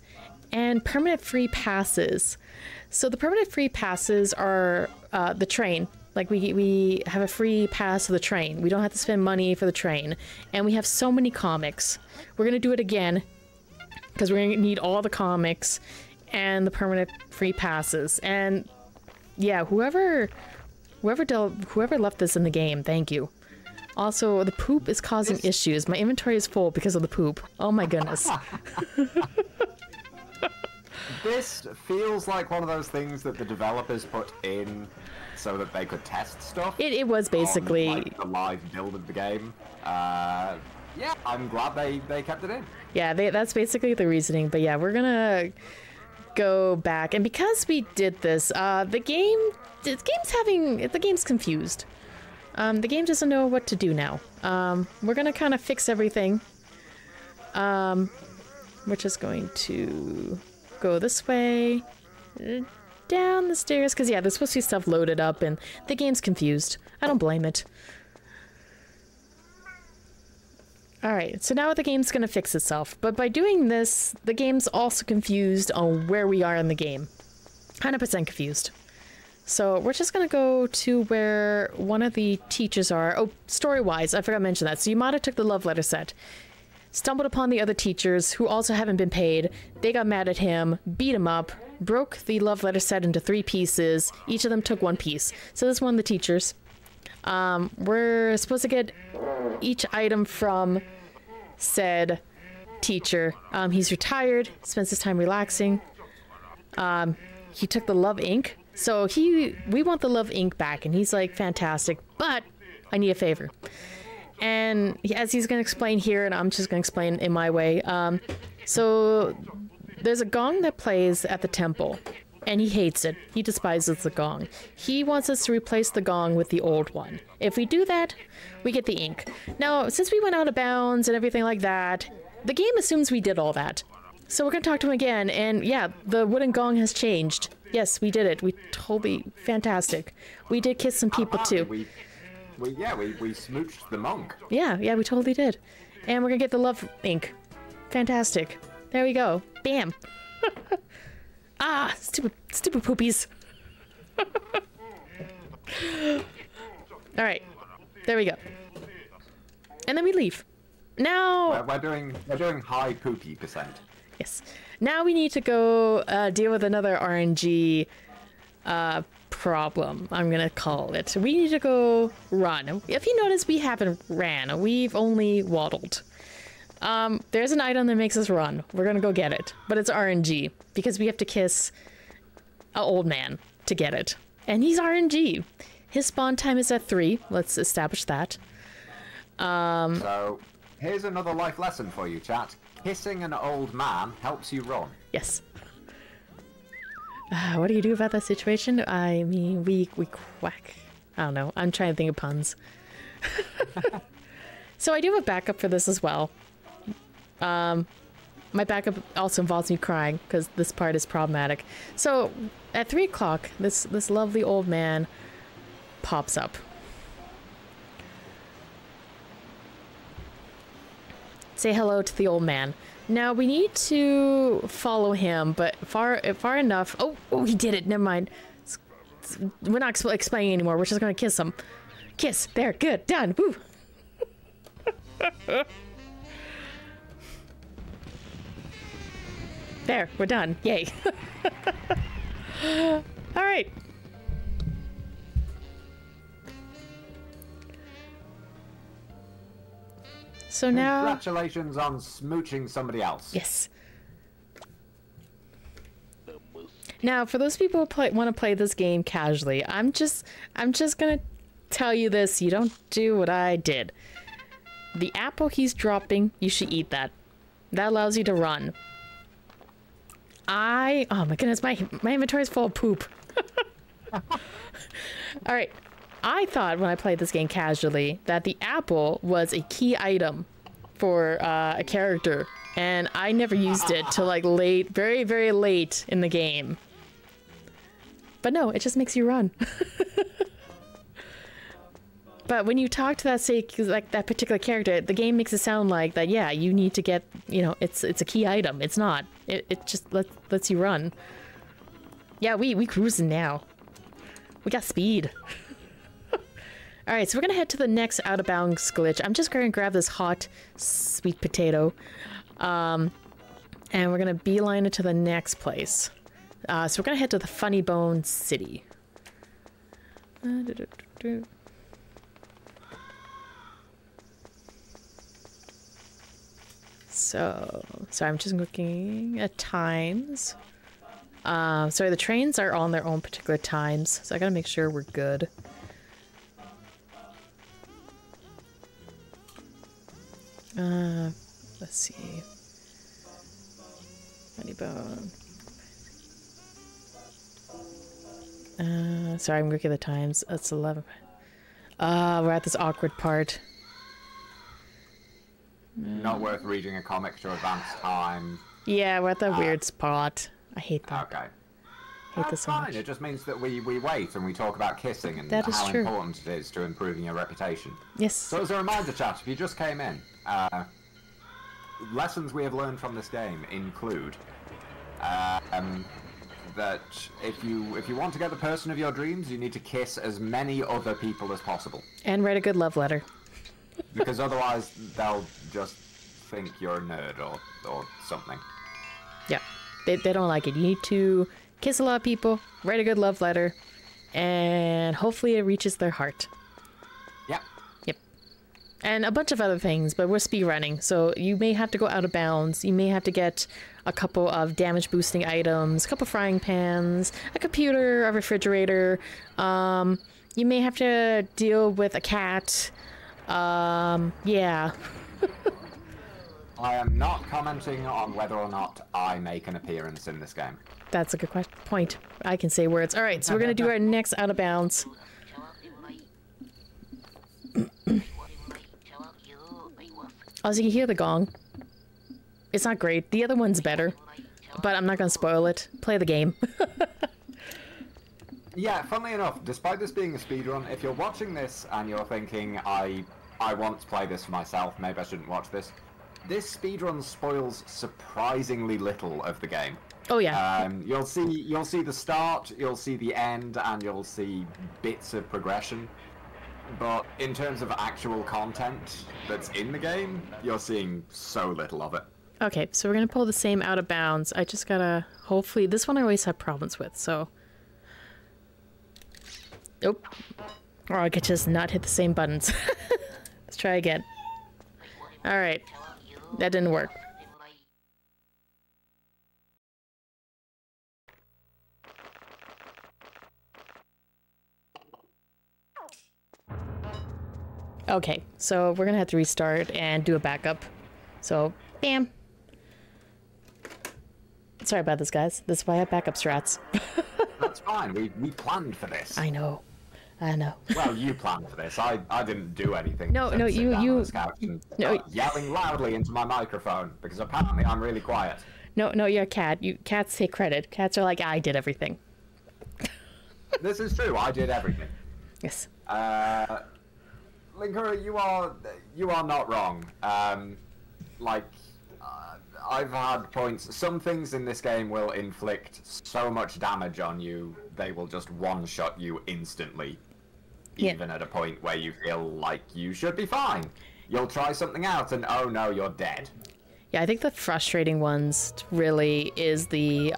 and permanent free passes. So the permanent free passes are the train. Like we have a free pass to the train. We don't have to spend money for the train, and we have so many comics. We're gonna do it again because we're gonna need all the comics and the permanent free passes. And yeah, whoever left this in the game, thank you. Also, the poop is causing issues. My inventory is full because of the poop. Oh my goodness. This feels like one of those things that the developers put in so that they could test stuff. It was basically on, like, the live build of the game. Yeah, I'm glad they kept it in. Yeah, that's basically the reasoning. But yeah, we're gonna go back, and because we did this, the game's confused. The game doesn't know what to do now. We're gonna kind of fix everything. We're just going to go this way, down the stairs, because yeah, there's supposed to be stuff loaded up, and the game's confused. I don't blame it. Alright, so now the game's gonna fix itself, but by doing this, the game's also confused on where we are in the game. 100% confused. So we're just gonna go to where one of the teachers are. Oh, story-wise, I forgot to mention that. So Yamada took the love letter set. stumbled upon the other teachers who also haven't been paid. They got mad at him, beat him up, broke the love letter set into 3 pieces. Each of them took 1 piece. So this is one of the teachers. We're supposed to get each item from said teacher. He's retired, spends his time relaxing. He took the love ink. So we want the love ink back, and he's like, fantastic, but I need a favor. And as he's going to explain here, and I'm just going to explain in my way. So there's a gong that plays at the temple, and he hates it. He despises the gong. He wants us to replace the gong with the old one. If we do that, we get the ink. Now, since we went out of bounds and everything like that, the game assumes we did all that. So we're going to talk to him again, and yeah, the wooden gong has changed. Yes, we did it. We totally fantastic. We did kiss some people too. We smooched the monk. Yeah, we totally did. And we're gonna get the love ink. Fantastic. There we go. Bam. Ah, stupid poopies. All right, there we go. And then we leave. Now we're doing high poopy %. Yes. Now we need to go deal with another RNG problem, I'm gonna call it. We need to go run. If you notice, we haven't ran. We've only waddled. There's an item that makes us run. We're gonna go get it. But it's RNG, because we have to kiss an old man to get it. And he's RNG. His spawn time is at 3. Let's establish that. So, here's another life lesson for you, chat. Kissing an old man helps you run. Yes. What do you do about that situation? I mean, we quack. I don't know. I'm trying to think of puns. So I do have a backup for this as well. My backup also involves me crying because this part is problematic. So at 3 o'clock, this lovely old man pops up. Say hello to the old man. Now we need to follow him, but far enough. Oh, he did it. Never mind. We're not explaining anymore. We're just gonna kiss him. Kiss. There. Good. Done. Woo. There. We're done. Yay. All right. So now... Congratulations on smooching somebody else. Yes. Now, for those people who want to play this game casually, I'm just gonna tell you this. You don't do what I did. The apple he's dropping, you should eat that. That allows you to run. Oh my goodness, my inventory is full of poop. All right. I thought when I played this game casually that the apple was a key item for a character, and I never used it till like late, very, very late in the game. But no, it just makes you run. But when you talk to that particular character, the game makes it sound like that. Yeah, you need to get, it's a key item. It's not. It just lets you run. Yeah, we cruising now. We got speed. Alright, so we're gonna head to the next out of bounds glitch. I'm just gonna grab this hot sweet potato. And we're gonna beeline it to the next place. So we're gonna head to the Funny Bone City. So, sorry, I'm just looking at times. Sorry, the trains are on their own particular times, so I gotta make sure we're good. Let's see. Funny Bone. Sorry, I'm looking at the times. It's 11. We're at this awkward part. Not worth reading a comic to advance time. Yeah, we're at that weird spot. I hate that. Okay. Hate this so fine. much. It just means that we wait and we talk about kissing and That is how true. important it is to improving your reputation. Yes. So as a reminder, chat, if you just came in, lessons we have learned from this game include that if you want to get the person of your dreams, you need to kiss as many other people as possible. And write a good love letter. Because otherwise they'll just think you're a nerd or something. Yeah, they don't like it. You need to kiss a lot of people, write a good love letter, and hopefully it reaches their heart. Yep. Yep. And a bunch of other things, but we're speedrunning, so you may have to go out of bounds. You may have to get a couple of damage boosting items, a couple frying pans, a computer, a refrigerator. You may have to deal with a cat. Yeah. I am not commenting on whether or not I make an appearance in this game. That's a good point. I can say words. All right, so we're going to do our next out of bounds. Also, you hear the gong. It's not great. The other one's better, but I'm not going to spoil it. Play the game. Yeah, funnily enough, despite this being a speedrun, if you're watching this and you're thinking, I want to play this for myself, maybe I shouldn't watch this, this speedrun spoils surprisingly little of the game. Oh yeah. You'll see the start, you'll see the end, and you'll see bits of progression. But in terms of actual content that's in the game, you're seeing so little of it. Okay, so we're going to pull the same out of bounds. I just gotta, hopefully, this one I always have problems with, so... Nope. Or I could just not hit the same buttons. Let's try again. Alright. That didn't work. Okay, so we're gonna have to restart and do a backup. So, bam. Sorry about this, guys. This is why I have backup strats. That's fine. We planned for this. I know. I know. Well, you planned for this. I didn't do anything. No, except no, sit you- down you- on this couch and no. start yelling loudly into my microphone because apparently I'm really quiet. No, you're a cat. Cats take credit. Cats are like, I did everything. This is true. I did everything. Yes. Linkura, you are not wrong. I've had points. Some things in this game will inflict so much damage on you, they will just one-shot you instantly. Yeah. Even at a point where you feel like you should be fine. You'll try something out and oh no, you're dead. Yeah, I think the frustrating ones really is the,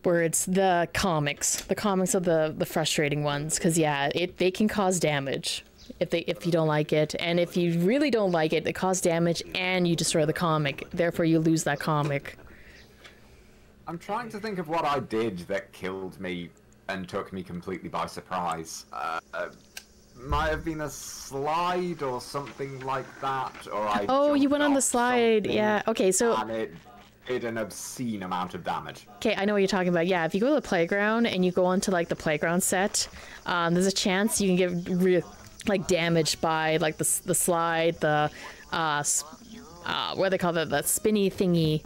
where it's the comics. The comics are the frustrating ones, because yeah, they can cause damage if you don't like it, and if you really don't like it, they cause damage and you destroy the comic, therefore you lose that comic. I'm trying to think of what I did that killed me and took me completely by surprise. Might have been a slide or something like that, or I Oh, you jumped went on the off slide. something, Yeah, okay, so and it did an obscene amount of damage. okay, I know what you're talking about. Yeah, if you go to the playground and you go onto like the playground set, there's a chance you can get damaged by like the slide, the what do they call it, the spinny thingy.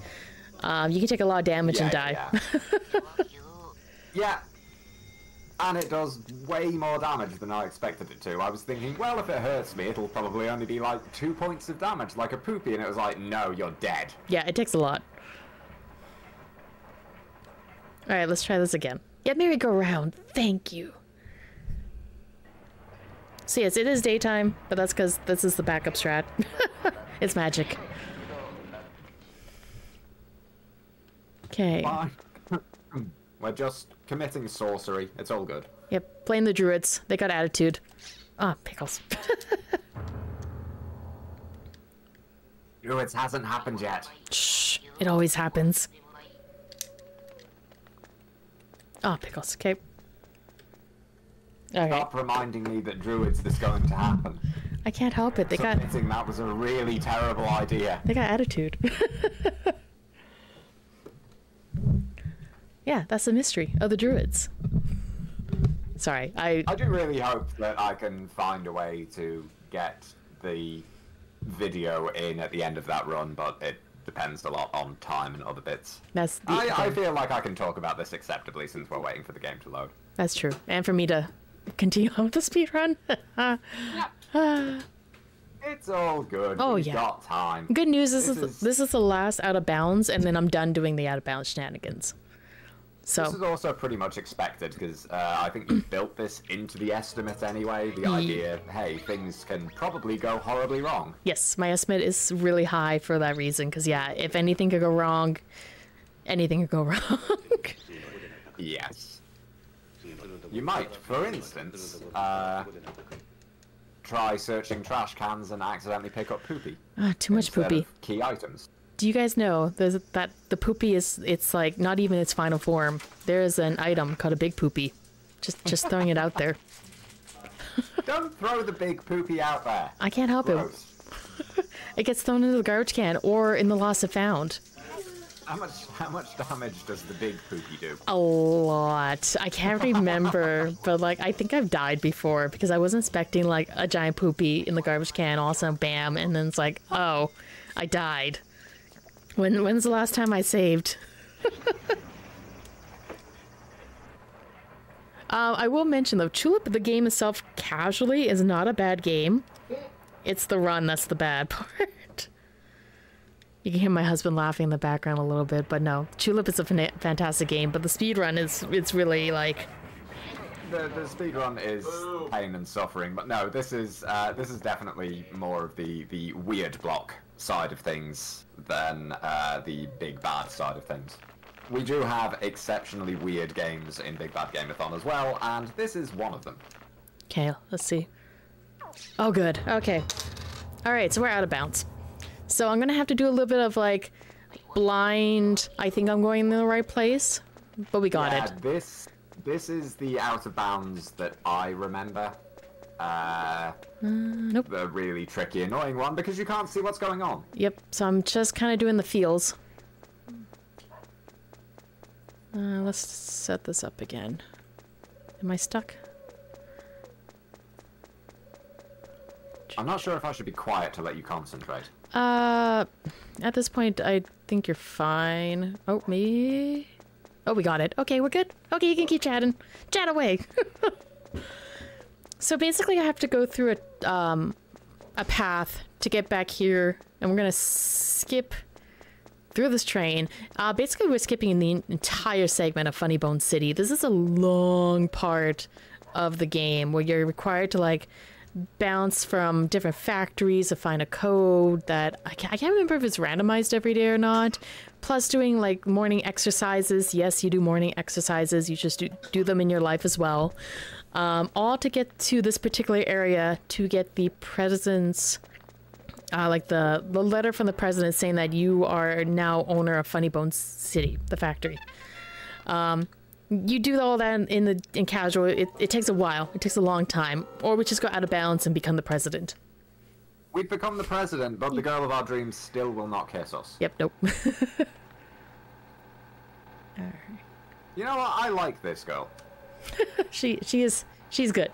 You can take a lot of damage and die. Yeah. Yeah. And it does way more damage than I expected it to. I was thinking, well, if it hurts me, it'll probably only be like 2 points of damage, like a poopy, and it was like, no, you're dead. Yeah, it takes a lot. Alright, let's try this again. Yeah, merry-go-round. Thank you. So yes, it is daytime, but that's because this is the backup strat. It's magic. Okay. Fine. We're just committing sorcery. It's all good. Yep, playing the druids. They got attitude. Ah, pickles. It hasn't happened yet. Shh, it always happens. Ah, pickles. Okay. Okay. Stop reminding me that druids is going to happen. I can't help it. They got Submitting that was a really terrible idea. attitude. Yeah, that's the mystery of the druids. Sorry, I do really hope that I can find a way to get the video in at the end of that run, but it depends a lot on time and other bits. That's the I feel like I can talk about this acceptably since we're waiting for the game to load. That's true. And for me to continue on with the speedrun. It's all good. Oh, We've yeah. got time. Good news, This this is the last out of bounds, and then I'm done doing the out of bounds shenanigans. So this is also pretty much expected because I think you built this into the estimate anyway. The idea, hey, things can probably go horribly wrong. yes, my estimate is really high for that reason. Because yeah, if anything could go wrong, anything could go wrong. Yes. You might, for instance, try searching trash cans and accidentally pick up poopy. Too much instead poopy. of key items. Do you guys know that the poopy it's like not even its final form. There is an item called a big poopy. Just throwing it out there. Don't throw the big poopy out there. I can't help Gross. it. It gets thrown into the garbage can or in the lost and found. How much damage does the big poopy do? A lot. I can't remember, but like I think I've died before because I was expecting like a giant poopy in the garbage can, all of a sudden bam, and then it's like, oh, I died. When's the last time I saved? I will mention though, Chulip, the game itself casually is not a bad game. It's the run that's the bad part. You can hear my husband laughing in the background a little bit, but no, Chulip is a fantastic game, but the speed run it's really like... The speedrun is pain and suffering, but no, this is definitely more of the weird block side of things than the big bad side of things. We do have exceptionally weird games in Big Bad Game-A-Thon as well, and this is one of them. Okay, let's see. Oh, good. Okay. All right, so we're out of bounds. So I'm gonna have to do a little bit of like blind. I think I'm going in the right place, but we got it. This is the out of bounds that I remember. Nope. The really tricky, annoying one because you can't see what's going on. Yep. So I'm just kind of doing the feels. Let's set this up again. Am I stuck? I'm not sure if I should be quiet to let you concentrate. At this point, I think you're fine. Oh, me. Oh, we got it. Okay, we're good. Okay, you can keep chatting. Chat away. So basically, I have to go through a path to get back here, and we're gonna skip through this train. Basically, we're skipping the entire segment of Funny Bone City. This is a long part of the game where you're required to like bounce from different factories to find a code that I can't remember if it's randomized every day or not. Plus doing like morning exercises. Yes, you do morning exercises. You just do them in your life as well. All to get to this particular area to get the president's like the letter from the president saying that you are now owner of Funny Bones City, the factory. You do all that in casual. It takes a while. It takes a long time. Or we just go out of bounds and become the president. We've become the president, but the girl of our dreams still will not kiss us. Yep, nope. You know what? I like this girl. She's good.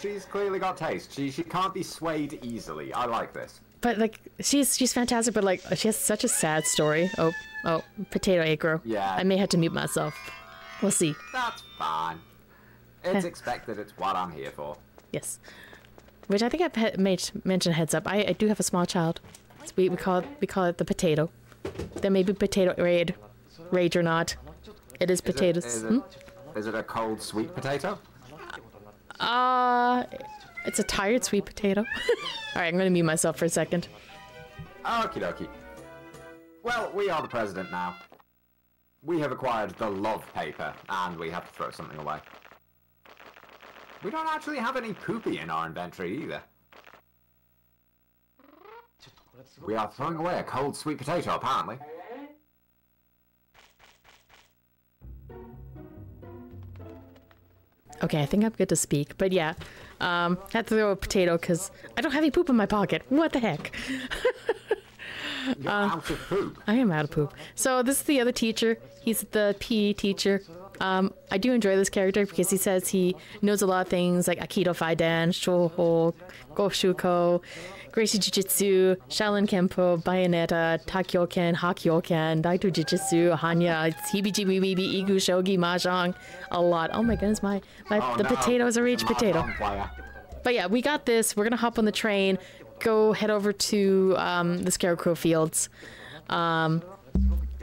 She's clearly got taste. She can't be swayed easily. I like this. But like she's fantastic, but like she has such a sad story. Oh, potato acro. Yeah. I may have to mute myself. We'll see. That's fine. It's expected. It's what I'm here for. Yes. Which I think I've mentioned heads up. I do have a small child. We call it the potato. There may be potato rage or not. It is potatoes. Is it a cold sweet potato? It's a tired sweet potato. Alright, I'm gonna mute myself for a second. Okie dokie. Well, we are the president now. We have acquired the love paper, and we have to throw something away. We don't actually have any poopy in our inventory either. We are throwing away a cold sweet potato, apparently. Okay, I think I'm good to speak, but yeah. Had to throw a potato because I don't have any poop in my pocket. What the heck? You're out of poop. I am out of poop. So this is the other teacher. He's the PE teacher. I do enjoy this character because he says he knows a lot of things like Aikido Faidan, Shoho, Goshuko, Gracie Jiu-Jitsu, Shaolin Kempo, Bayonetta, Takyoken, Hakyoken, Daito Jiu-Jitsu, Hanya, Hibiji-Bibi, Igu, Shogi, Mahjong, a lot. Oh my goodness, the potatoes are each potato. But yeah, we got this. We're gonna hop on the train, go head over to the Scarecrow Fields.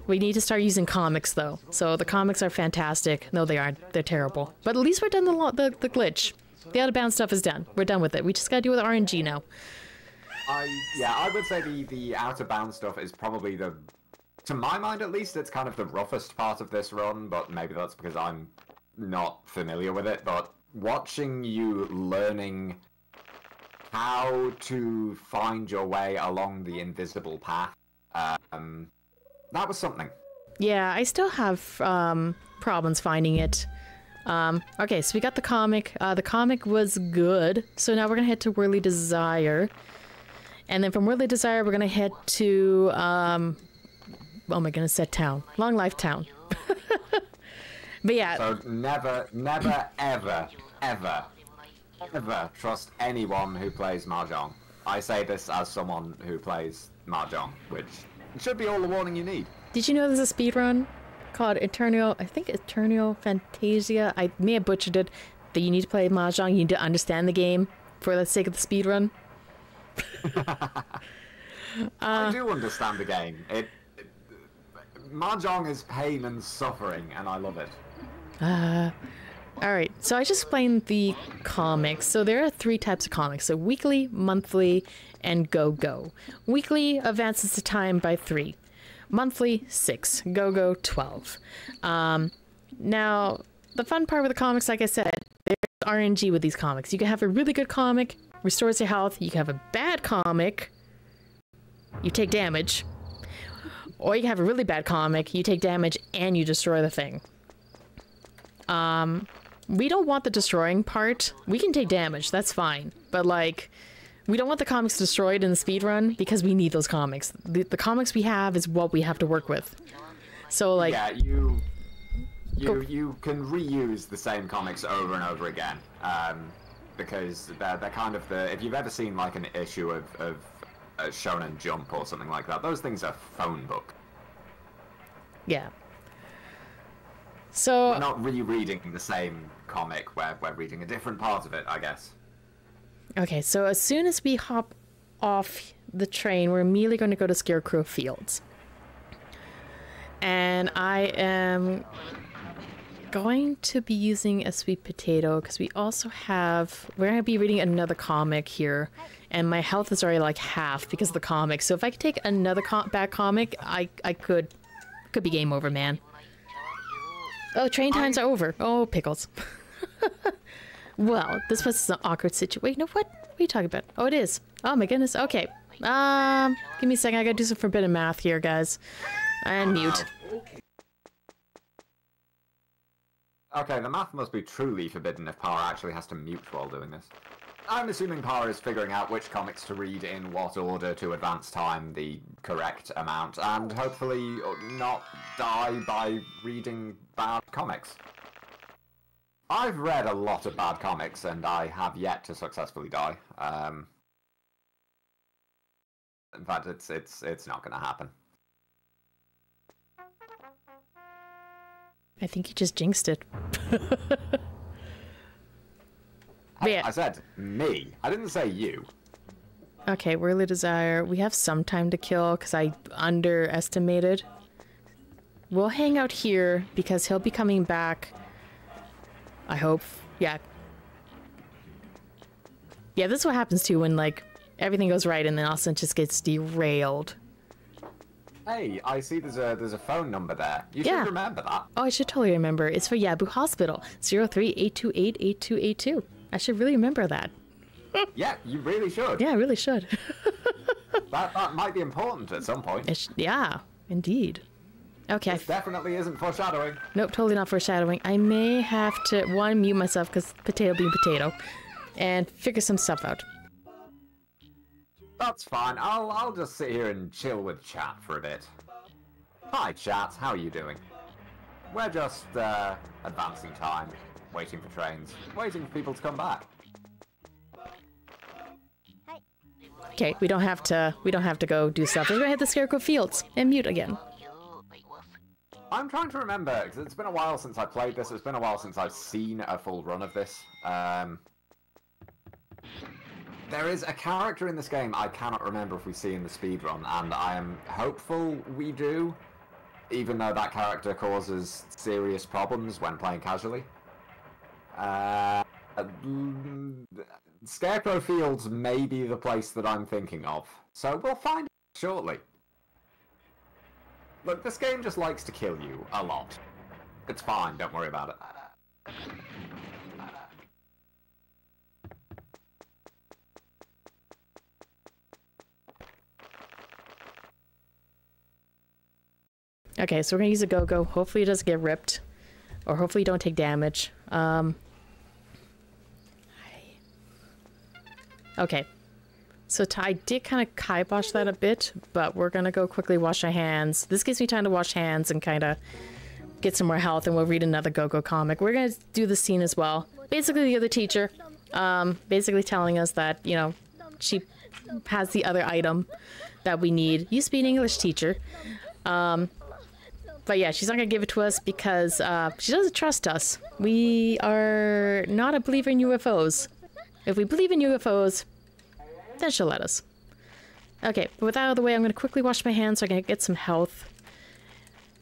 We need to start using comics, though. So the comics are fantastic. No, they aren't. They're terrible. But at least we're done the glitch. The out-of-bounds stuff is done. We're done with it. We just gotta deal with RNG now. Yeah, I would say the out-of-bounds stuff is probably the... To my mind, at least, it's kind of the roughest part of this run, but maybe that's because I'm not familiar with it. But watching you learning how to find your way along the invisible path, that was something. Yeah, I still have problems finding it. Okay, so we got the comic. The comic was good. So now we're gonna head to Worldly Desire. And then from Worldly Desire, we're gonna head to, oh my goodness, that town. Long Life Town. But yeah. So never, ever, ever trust anyone who plays Mahjong. I say this as someone who plays Mahjong, which should be all the warning you need. Did you know there's a speedrun called Eternal, I think Eternal Fantasia? I may have butchered it. That you need to play Mahjong, you need to understand the game for the sake of the speedrun. I do understand the game. Mahjong is pain and suffering, and I love it. Alright, so I just explained the comics. So there are 3 types of comics. So weekly, monthly, and go-go. Weekly advances the time by 3. Monthly, 6. Go-go, 12. Now, the fun part with the comics, like I said, there's RNG with these comics. You can have a really good comic, restores your health. You can have a bad comic, you take damage. Or you can have a really bad comic, you take damage, and you destroy the thing. We don't want the destroying part. We can take damage, that's fine. But, like, we don't want the comics destroyed in the speedrun because we need those comics. The comics we have is what we have to work with. So, like... Yeah, you can reuse the same comics over and over again. Because they're kind of the... If you've ever seen, like, an issue of Shonen Jump or something like that, those things are phone book. Yeah. So... We're not rereading the same comic, we're reading a different part of it, I guess. Okay, so as soon as we hop off the train, we're immediately going to go to Scarecrow Fields. And I am going to be using a sweet potato because we also have... We're going to be reading another comic here. And my health is already like half because of the comic. So if I could take another bad comic, I could be game over, man. Oh, train times are over. Oh, pickles. Well, this was an awkward situation. No, what? What are you talking about? Oh, it is. Oh my goodness. Okay. Give me a second. I gotta do some forbidden math here, guys. And mute. Okay, the math must be truly forbidden if Power actually has to mute while doing this. I'm assuming Power is figuring out which comics to read in what order to advance time the correct amount, and hopefully not die by reading bad comics. I've read a lot of bad comics, and I have yet to successfully die. In fact, it's not going to happen. I think you just jinxed it. Hey, Yeah. I said me. I didn't say you. Okay, Worldly Desire. We have some time to kill because I underestimated. We'll hang out here because he'll be coming back. I hope. Yeah. Yeah, this is what happens too when, like, everything goes right and then all of a sudden just gets derailed. Hey, I see there's a phone number there. You Yeah. should remember that. Oh, I should totally remember. It's for Yabu Hospital. 03-828-8282. I should really remember that. Yeah, you really should. Yeah, I really should. That might be important at some point. Yeah, indeed. Okay. This definitely isn't foreshadowing. Nope, totally not foreshadowing. I may have to, one, mute myself because potato being potato, and figure some stuff out. That's fine. I'll just sit here and chill with chat for a bit. Hi, chat. How are you doing? We're just advancing time, waiting for trains, waiting for people to come back. Okay, we don't have to go do stuff. We're gonna hit the Scarecrow Fields and mute again. I'm trying to remember, because it's been a while since I played this. It's been a while since I've seen a full run of this. There is a character in this game I cannot remember if we see in the speedrun, and I am hopeful we do. even though that character causes serious problems when playing casually. Scarecrow Fields may be the place that I'm thinking of, so we'll find out shortly. Look, this game just likes to kill you a lot. It's fine, don't worry about it. Okay, so we're gonna use a go-go. Hopefully it doesn't get ripped. Or hopefully you don't take damage. Okay. So I did kind of kibosh that a bit, but we're gonna go quickly wash our hands. This gives me time to wash hands and kind of get some more health, and we'll read another go-go comic. We're gonna do the scene as well. Basically the other teacher, basically telling us that, you know, she has the other item that we need. Used to be an English teacher. But yeah, she's not gonna give it to us because she doesn't trust us. We are not a believer in UFOs. If we believe in UFOs, then she'll let us. Okay, but with that out of the way, I'm gonna quickly wash my hands so I can get some health.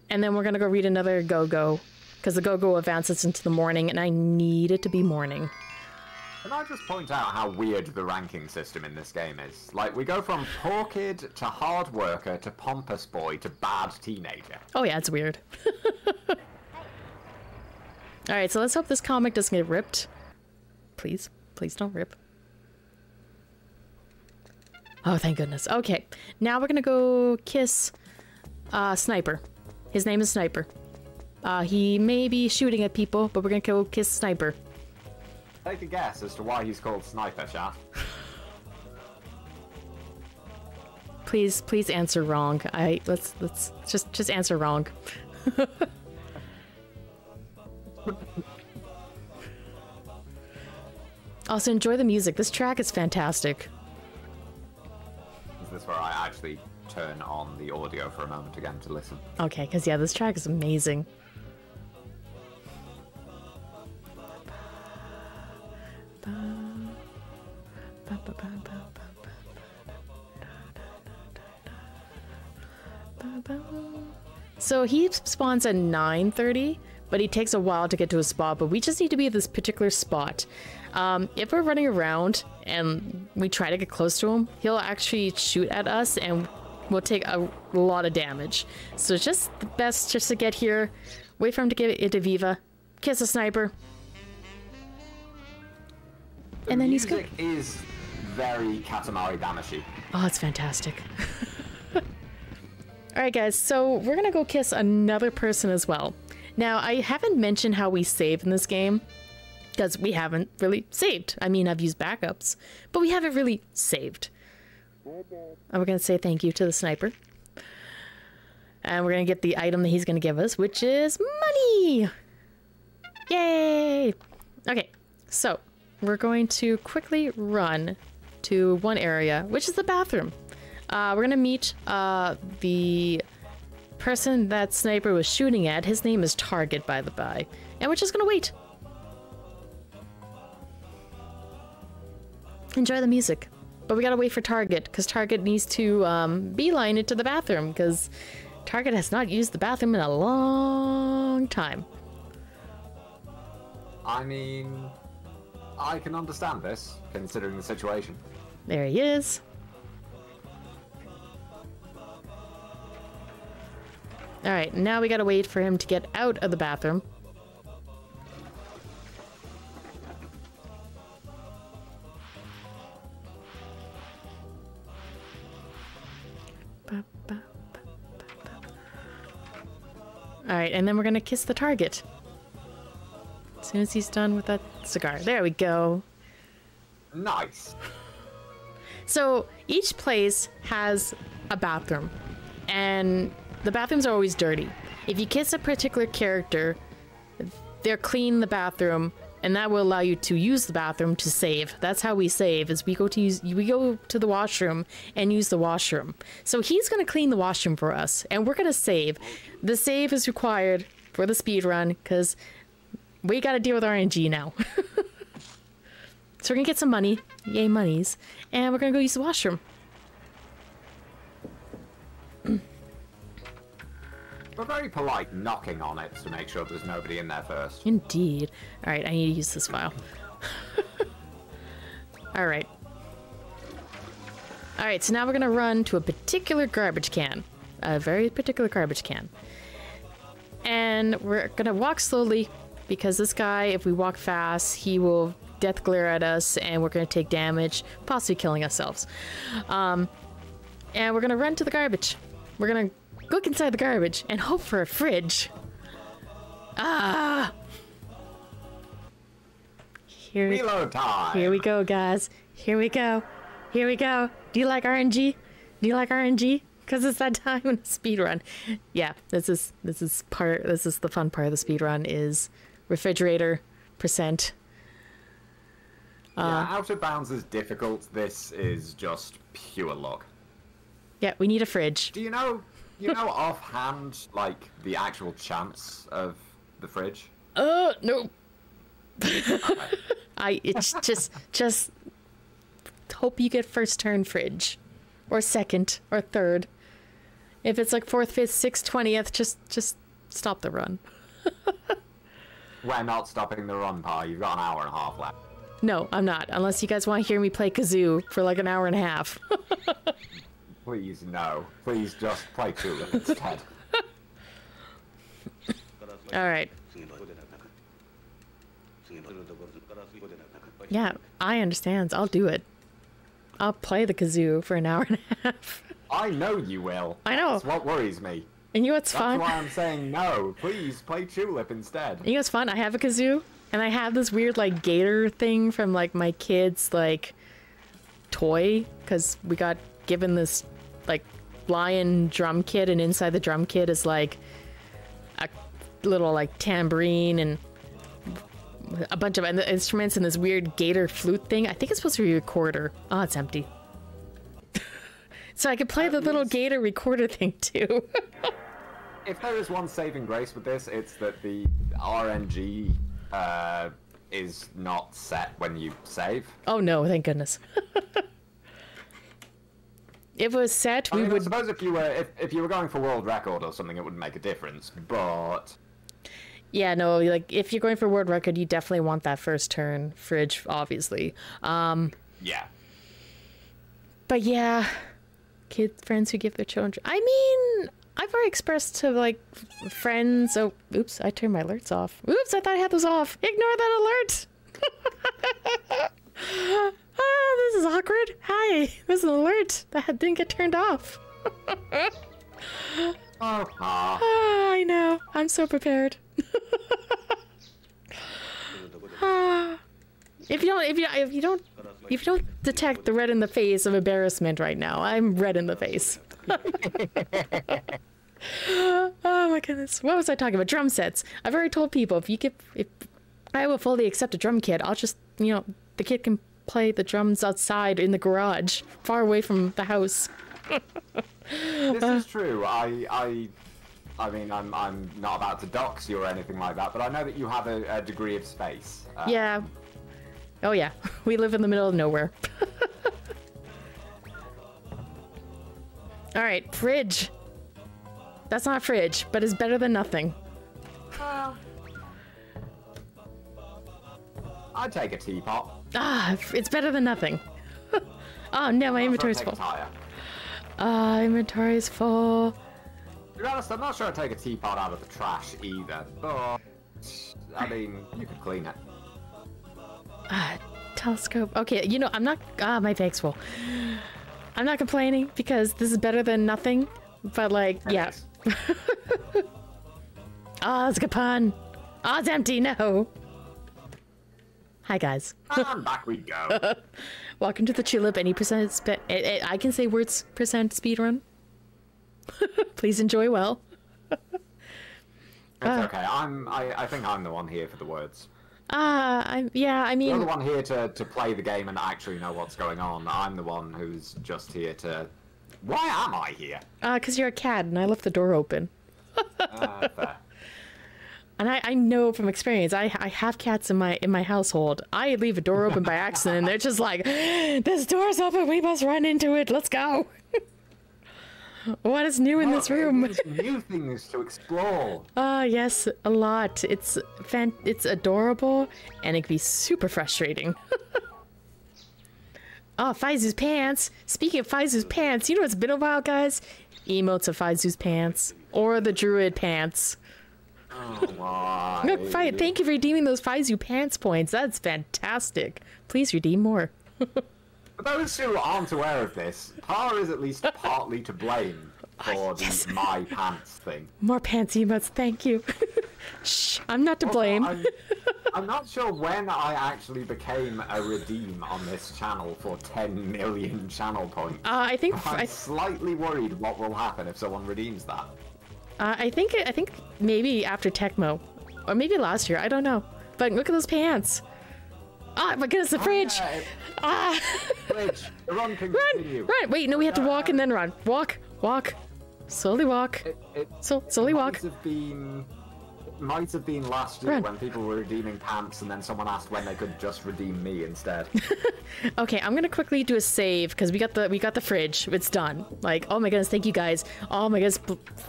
And then we're gonna go read another go-go, because the go-go advances into the morning, and I need it to be morning. Can I just point out how weird the ranking system in this game is? Like, we go from poor kid to hard worker to pompous boy to bad teenager. Oh yeah, it's weird. Alright, so let's hope this comic doesn't get ripped. Please. Please don't rip. Oh, thank goodness. Okay, now we're gonna go kiss Sniper. His name is Sniper. He may be shooting at people, but we're gonna go kiss Sniper. Take a guess as to why he's called Sniper, Shaft. Please answer wrong. Let's just answer wrong. Also, enjoy the music. This track is fantastic. Is this where I actually turn on the audio for a moment again to listen? Okay, because yeah, this track is amazing. So he spawns at 9:30, but he takes a while to get to a spot, but we just need to be at this particular spot. If we're running around and we try to get close to him, he'll actually shoot at us and we'll take a lot of damage. So it's just the best just to get here, wait for him to get into Viva, kiss a Sniper, and then he's good. The music is very Katamari Damacy. Oh, it's fantastic. Alright guys, so we're gonna go kiss another person as well. Now, I haven't mentioned how we save in this game, because we haven't really saved. I mean, I've used backups, but we haven't really saved. And we're gonna say thank you to the Sniper. And we're gonna get the item that he's gonna give us, which is money! Yay! Okay, so we're going to quickly run to one area, which is the bathroom. We're gonna meet the person that Sniper was shooting at. His name is Target, by the by. And we're just gonna wait. Enjoy the music. But we gotta wait for Target, because Target needs to beeline it to the bathroom, because Target has not used the bathroom in a long time. I mean, I can understand this, considering the situation. There he is. Alright, now we gotta wait for him to get out of the bathroom. Alright, and then we're gonna kiss the Target. As soon as he's done with that cigar. There we go. Nice. So, each place has a bathroom. And the bathrooms are always dirty. If you kiss a particular character, they're clean the bathroom, and that will allow you to use the bathroom to save. That's how we save, is we go to the washroom and use the washroom. So he's gonna clean the washroom for us, and we're gonna save. The save is required for the speed run, because we gotta deal with RNG now. So we're gonna get some money, yay monies, and we're gonna go use the washroom. We're very polite knocking on it to make sure there's nobody in there first. Indeed. Alright, I need to use this file. Alright. Alright, so now we're gonna run to a particular garbage can. A very particular garbage can. And we're gonna walk slowly, because this guy, if we walk fast, he will death glare at us, and we're gonna take damage, possibly killing ourselves. And we're gonna run to the garbage. We're gonna look inside the garbage and hope for a fridge. Ah! Reload time! Here we go, guys. Here we go. Here we go. Do you like RNG? Do you like RNG? Because it's that time in a speedrun. Yeah, this is the fun part of the speedrun is refrigerator percent. Yeah, Out of Bounds is difficult. This is just pure luck. Yeah, we need a fridge. Do you know offhand, like, the actual chance of the fridge? No. Okay. It's just hope you get first turn fridge. Or second, or third. If it's like 4th, 5th, 6th, 20th, just stop the run. We're not stopping the run, Pa. You've got an hour and a half left. No, I'm not. Unless you guys want to hear me play kazoo for like an hour and a half. Please, no. Please just play Chulip instead. Alright. Yeah, I understand. I'll do it. I'll play the kazoo for an hour and a half. I know you will. I know. That's what worries me. And you know what's fun? That's why I'm saying no. Please play Chulip instead. You know what's fun? I have a kazoo, and I have this weird like gator thing from like my kid's like toy, because we got given this like lion drum kit, and inside the drum kit is like a little like tambourine and a bunch of instruments and this weird gator flute thing. I think it's supposed to be a recorder. Oh, it's empty. So I could play the little gator recorder thing too. If there is one saving grace with this, it's that the RNG is not set when you save. Oh no, thank goodness. If it was set, we would. I suppose if you were going for world record or something, it would make a difference. But yeah, no, like if you're going for world record, you definitely want that first turn fridge, obviously. Yeah. But yeah, friends who give their children. I mean, I've already expressed to like friends. Oh, oops! I turned my alerts off. Oops! I thought I had those off. Ignore that alert. This is awkward. Hi, there's an alert that didn't get turned off. I know. I'm so prepared. If you don't detect the red in the face of embarrassment right now, I'm red in the face. Oh my goodness. What was I talking about? Drum sets. I've already told people if I will fully accept a drum kit, I'll just, the kid can play the drums outside in the garage, far away from the house. This is true. I mean, I'm not about to dox you or anything like that, but I know that you have a degree of space. Yeah. Oh yeah. We live in the middle of nowhere. Alright, fridge. That's not fridge, but it's better than nothing. I'd take a teapot. Ah, it's better than nothing. Oh no, my inventory's full. Inventory's full. To be honest, I'm not sure I'd take a teapot out of the trash either, but I mean, you could clean it. Telescope. Okay, I'm not. My bag's full. I'm not complaining because this is better than nothing. But like, yeah. Oh, that's a good pun. Oh, it's empty. No. Hi guys. And back we go. Welcome to the Chulip. Any percent I can say words percent speedrun. Please enjoy well. It's okay. I think I'm the one here for the words. I mean, You're the one here to play the game and actually know what's going on. I'm the one who's just here to. Why am I here? Because you're a cat and I left the door open. Fair. And I know from experience, I have cats in my household. I leave a door open by accident and they're just like, this door's open, we must run into it, let's go. What is new in this room? There's new things to explore. Yes, a lot. It's adorable, and it can be super frustrating. Oh, Faizu's pants. Speaking of Faizu's pants, you know it's been a while, guys? Emotes of Faizu's pants. Or the druid pants. Oh, why? Look, thank you for redeeming those Faizu pants points. That's fantastic. Please redeem more. For those who aren't aware of this, Par is at least partly to blame for yes. the my pants thing. More pants emotes, thank you. Shh, I'm not to blame. I'm not sure when I actually became a redeem on this channel for 10 million channel points. I think I'm slightly worried what will happen if someone redeems that. I think maybe after Tecmo, or maybe last year. I don't know. But look at those pants. Ah, my goodness, the fridge. Yeah, fridge. The run can continue. Run. Wait, no, we have to walk and then run. Walk. Slowly walk. Slowly walk. Might have been last year when people were redeeming pants and then someone asked when they could just redeem me instead. Okay, I'm gonna quickly do a save because we got the fridge. It's done. Like, oh my goodness, thank you guys. Oh my goodness,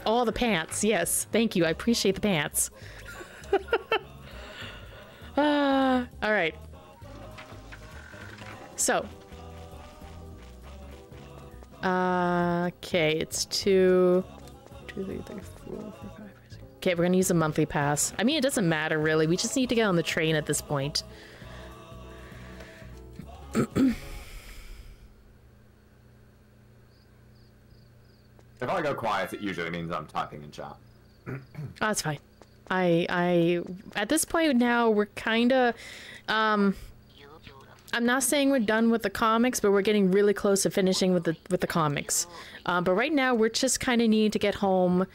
all the pants. Yes, thank you. I appreciate the pants. All right. So. Okay, it's 2, 3, 4, 5. Okay, we're gonna use a monthly pass. I mean, it doesn't matter really. We just need to get on the train at this point. If I go quiet, it usually means I'm typing in chat. Oh, that's fine. I at this point now we're kind of I'm not saying we're done with the comics, but we're getting really close to finishing with the comics. But right now we're just kind of needing to get home.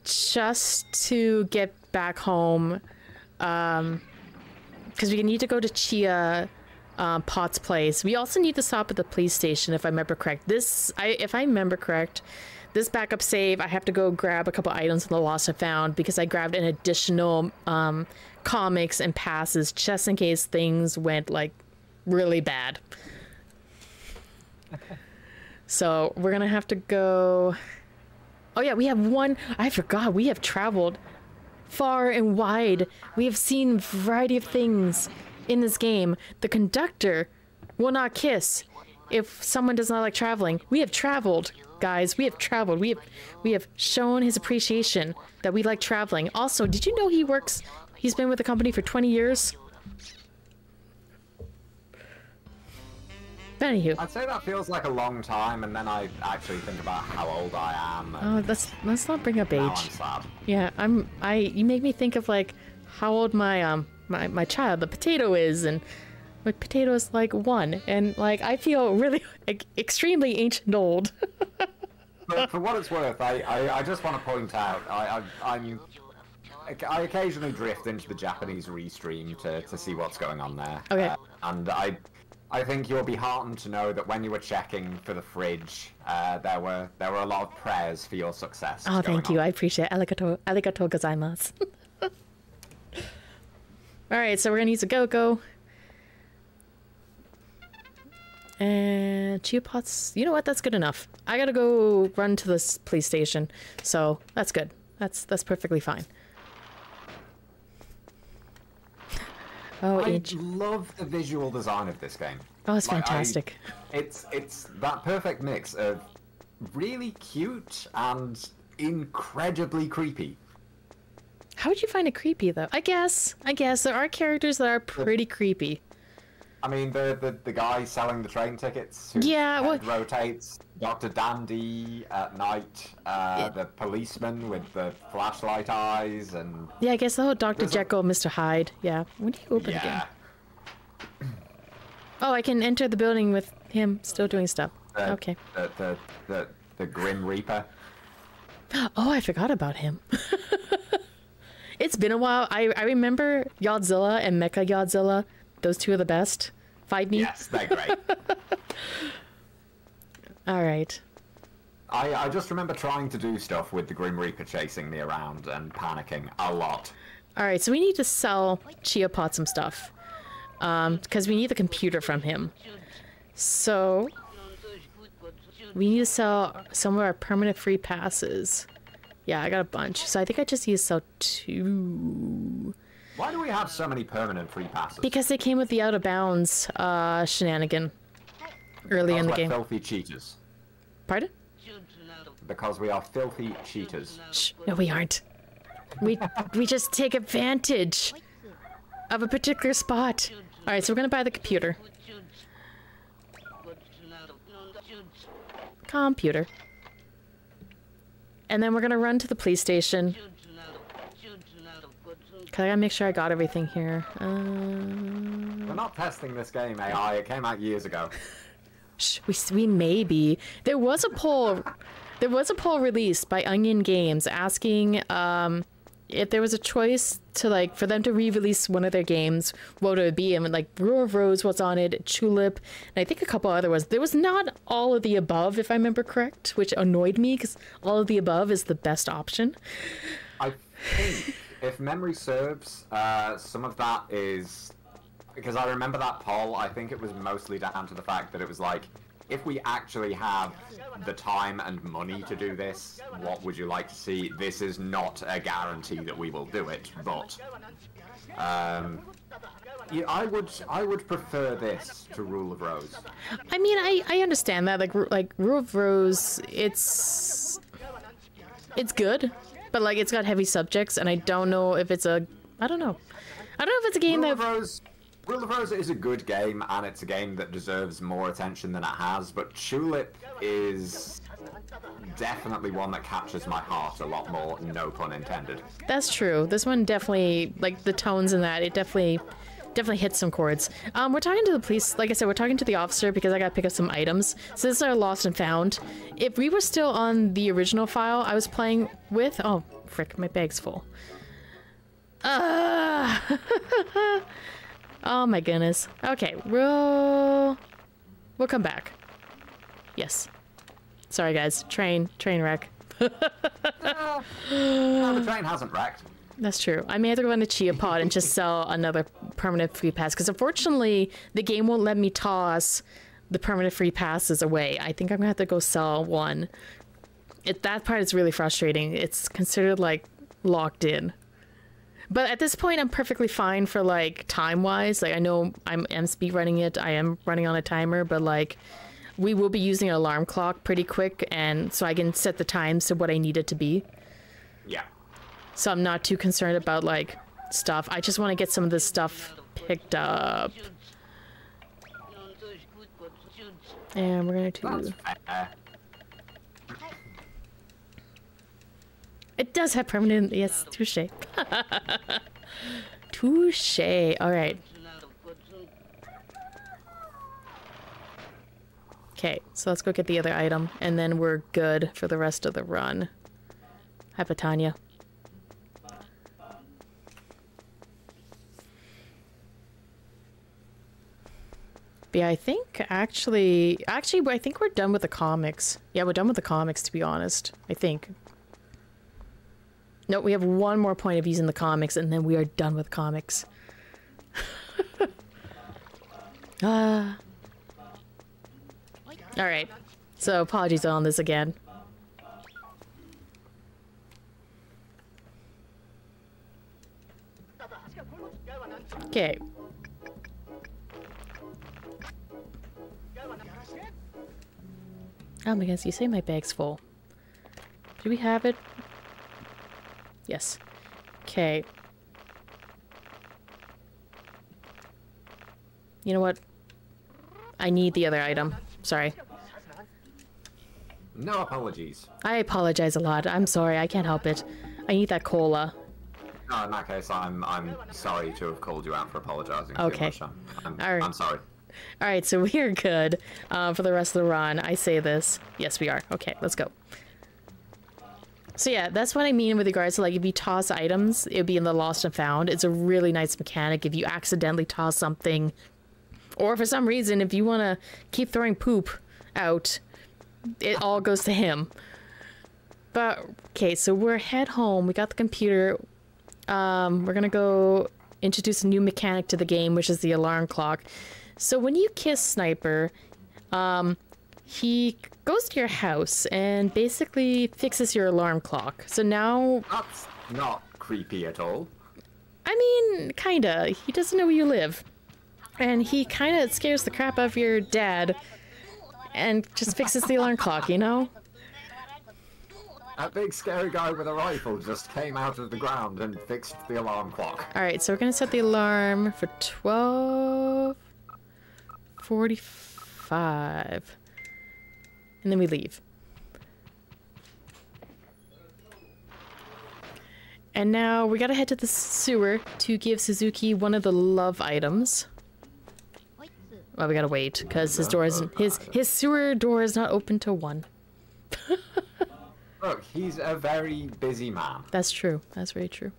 Just to get back home, because we need to go to Chia Pot's place. We also need to stop at the police station, if I remember correct. If I remember correct, this backup save, I have to go grab a couple items from the Lost and Found because I grabbed an additional comics and passes just in case things went like really bad. So we're gonna have to go. Oh yeah, we have one. I forgot. We have traveled far and wide. We have seen a variety of things in this game. The conductor will not kiss if someone does not like traveling. We have traveled, guys. We have traveled. We have shown his appreciation that we like traveling. Also, did you know he's been with the company for 20 years? Anywho. I'd say that feels like a long time, and then I actually think about how old I am. Oh, let's not bring up age. Now I'm sad. Yeah, you make me think of like how old my my child, the potato, is, and my potato is like 1, and like I feel really extremely ancient old. But for what it's worth, I just want to point out I occasionally drift into the Japanese restream to see what's going on there. Okay. And I think you'll be heartened to know that when you were checking for the fridge, there were a lot of prayers for your success. Oh, thank you. I appreciate it. Arigatou gozaimasu. Alright, so we're gonna use a go-go. And Chia Pots, you know what? That's good enough. I gotta go run to this police station, so that's good. That's perfectly fine. Oh, I love the visual design of this game. Oh, it's fantastic. It's that perfect mix of really cute and incredibly creepy. How would you find it creepy, though? I guess there are characters that are pretty creepy. I mean, the guy selling the train tickets who rotates, Dr. Dandy at night, the policeman with the flashlight eyes, and... Yeah, I guess the whole Dr. Jekyll, Mr. Hyde. Yeah. When do you open again? Oh, I can enter the building with him still doing stuff. Okay. The Grim Reaper. Oh, I forgot about him. It's been a while. I remember Godzilla and Mecha Godzilla. Those two are the best. Fight me. Yes, they're great. All right. I just remember trying to do stuff with the Grim Reaper chasing me around and panicking a lot. All right, so we need to sell Chia Pot some stuff. Because we need the computer from him. So... We need to sell some of our permanent free passes. Yeah, I got a bunch. So I think I just need to sell 2. Why do we have so many permanent free passes? Because they came with the out of bounds shenanigan early in the game. Filthy cheaters. Pardon? Because we are filthy cheaters. Shh, no, we aren't. We just take advantage of a particular spot. All right, so we're gonna buy the computer. Computer. And then we're gonna run to the police station. Cause I gotta make sure I got everything here. We're not testing this game, AI. It came out years ago. Shh, we may be. There was a poll. There was a poll released by Onion Games asking if there was a choice to like for them to re-release one of their games, what would it be? And like Rule of Rose was on it, Chulip, and I think a couple other ones. There was not all of the above, if I remember correct, which annoyed me because all of the above is the best option. I think, if memory serves, some of that is because I remember that poll. I think it was mostly down to the fact that it was like, if we actually have the time and money to do this, what would you like to see? This is not a guarantee that we will do it, but yeah, I would prefer this to Rule of Rose. I mean, I understand that like Rule of Rose, it's good, but like it's got heavy subjects, and I don't know if it's a I don't know if it's a game that Rule of Rose is a good game, and it's a game that deserves more attention than it has, but Chulip is definitely one that captures my heart a lot more, no pun intended. That's true. This one definitely, like the tones in that, it definitely hits some chords. We're talking to the police, like I said, we're talking to the officer because I gotta pick up some items. So this is our lost and found. If we were still on the original file I was playing with, oh frick, my bag's full. Oh my goodness. Okay, we'll come back. Yes. Sorry guys, train wreck. No, the train hasn't wrecked. That's true. I may have to go in the Chia Pod and just sell another permanent free pass, because unfortunately the game won't let me toss the permanent free passes away. I think I'm gonna have to go sell one. That part is really frustrating. It's considered like locked in. But at this point, I'm perfectly fine for like time-wise. Like I know I'm speed running it. I am running on a timer, but like we will be using an alarm clock pretty quick, and so I can set the times to what I need it to be. Yeah. So I'm not too concerned about like stuff. I just want to get some of this stuff picked up. And we're gonna do. It does have permanent. Yes, touche. Touche. All right. Okay, so let's go get the other item, and then we're good for the rest of the run. Hi, Patania. But yeah, I think actually, I think we're done with the comics. Yeah, we're done with the comics, to be honest. I think. No, we have one more point of using the comics, and then we are done with comics. Alright. So, apologies on this again. Okay. Oh my goodness, you say my bag's full. Do we have it? Yes. Okay. You know what? I need the other item. Sorry. No apologies. I apologize a lot. I'm sorry. I can't help it. I need that cola. No, in that case, I'm sorry to have called you out for apologizing. Okay. Too much. Alright. I'm sorry. Alright, so we are good for the rest of the run. I say this. Yes, we are. Okay, let's go. So yeah, that's what I mean with regards to like if you toss items, it would be in the lost and found. It's a really nice mechanic if you accidentally toss something, or for some reason if you want to keep throwing poop out, it all goes to him. But okay, so we're head home. We got the computer. We're gonna go introduce a new mechanic to the game, which is the alarm clock. So when you kiss Sniper, he goes to your house and basically fixes your alarm clock. So now... That's not creepy at all. I mean, kinda. He doesn't know where you live. And he kinda scares the crap out of your dad and just fixes the alarm clock, you know? That big scary guy with a rifle just came out of the ground and fixed the alarm clock. Alright, so we're gonna set the alarm for 12:45. And then we leave. And now we gotta head to the sewer to give Suzuki one of the love items. Well, we gotta wait, because his door isn't his sewer door is not open till 1. Look, he's a very busy man. That's true. That's very true.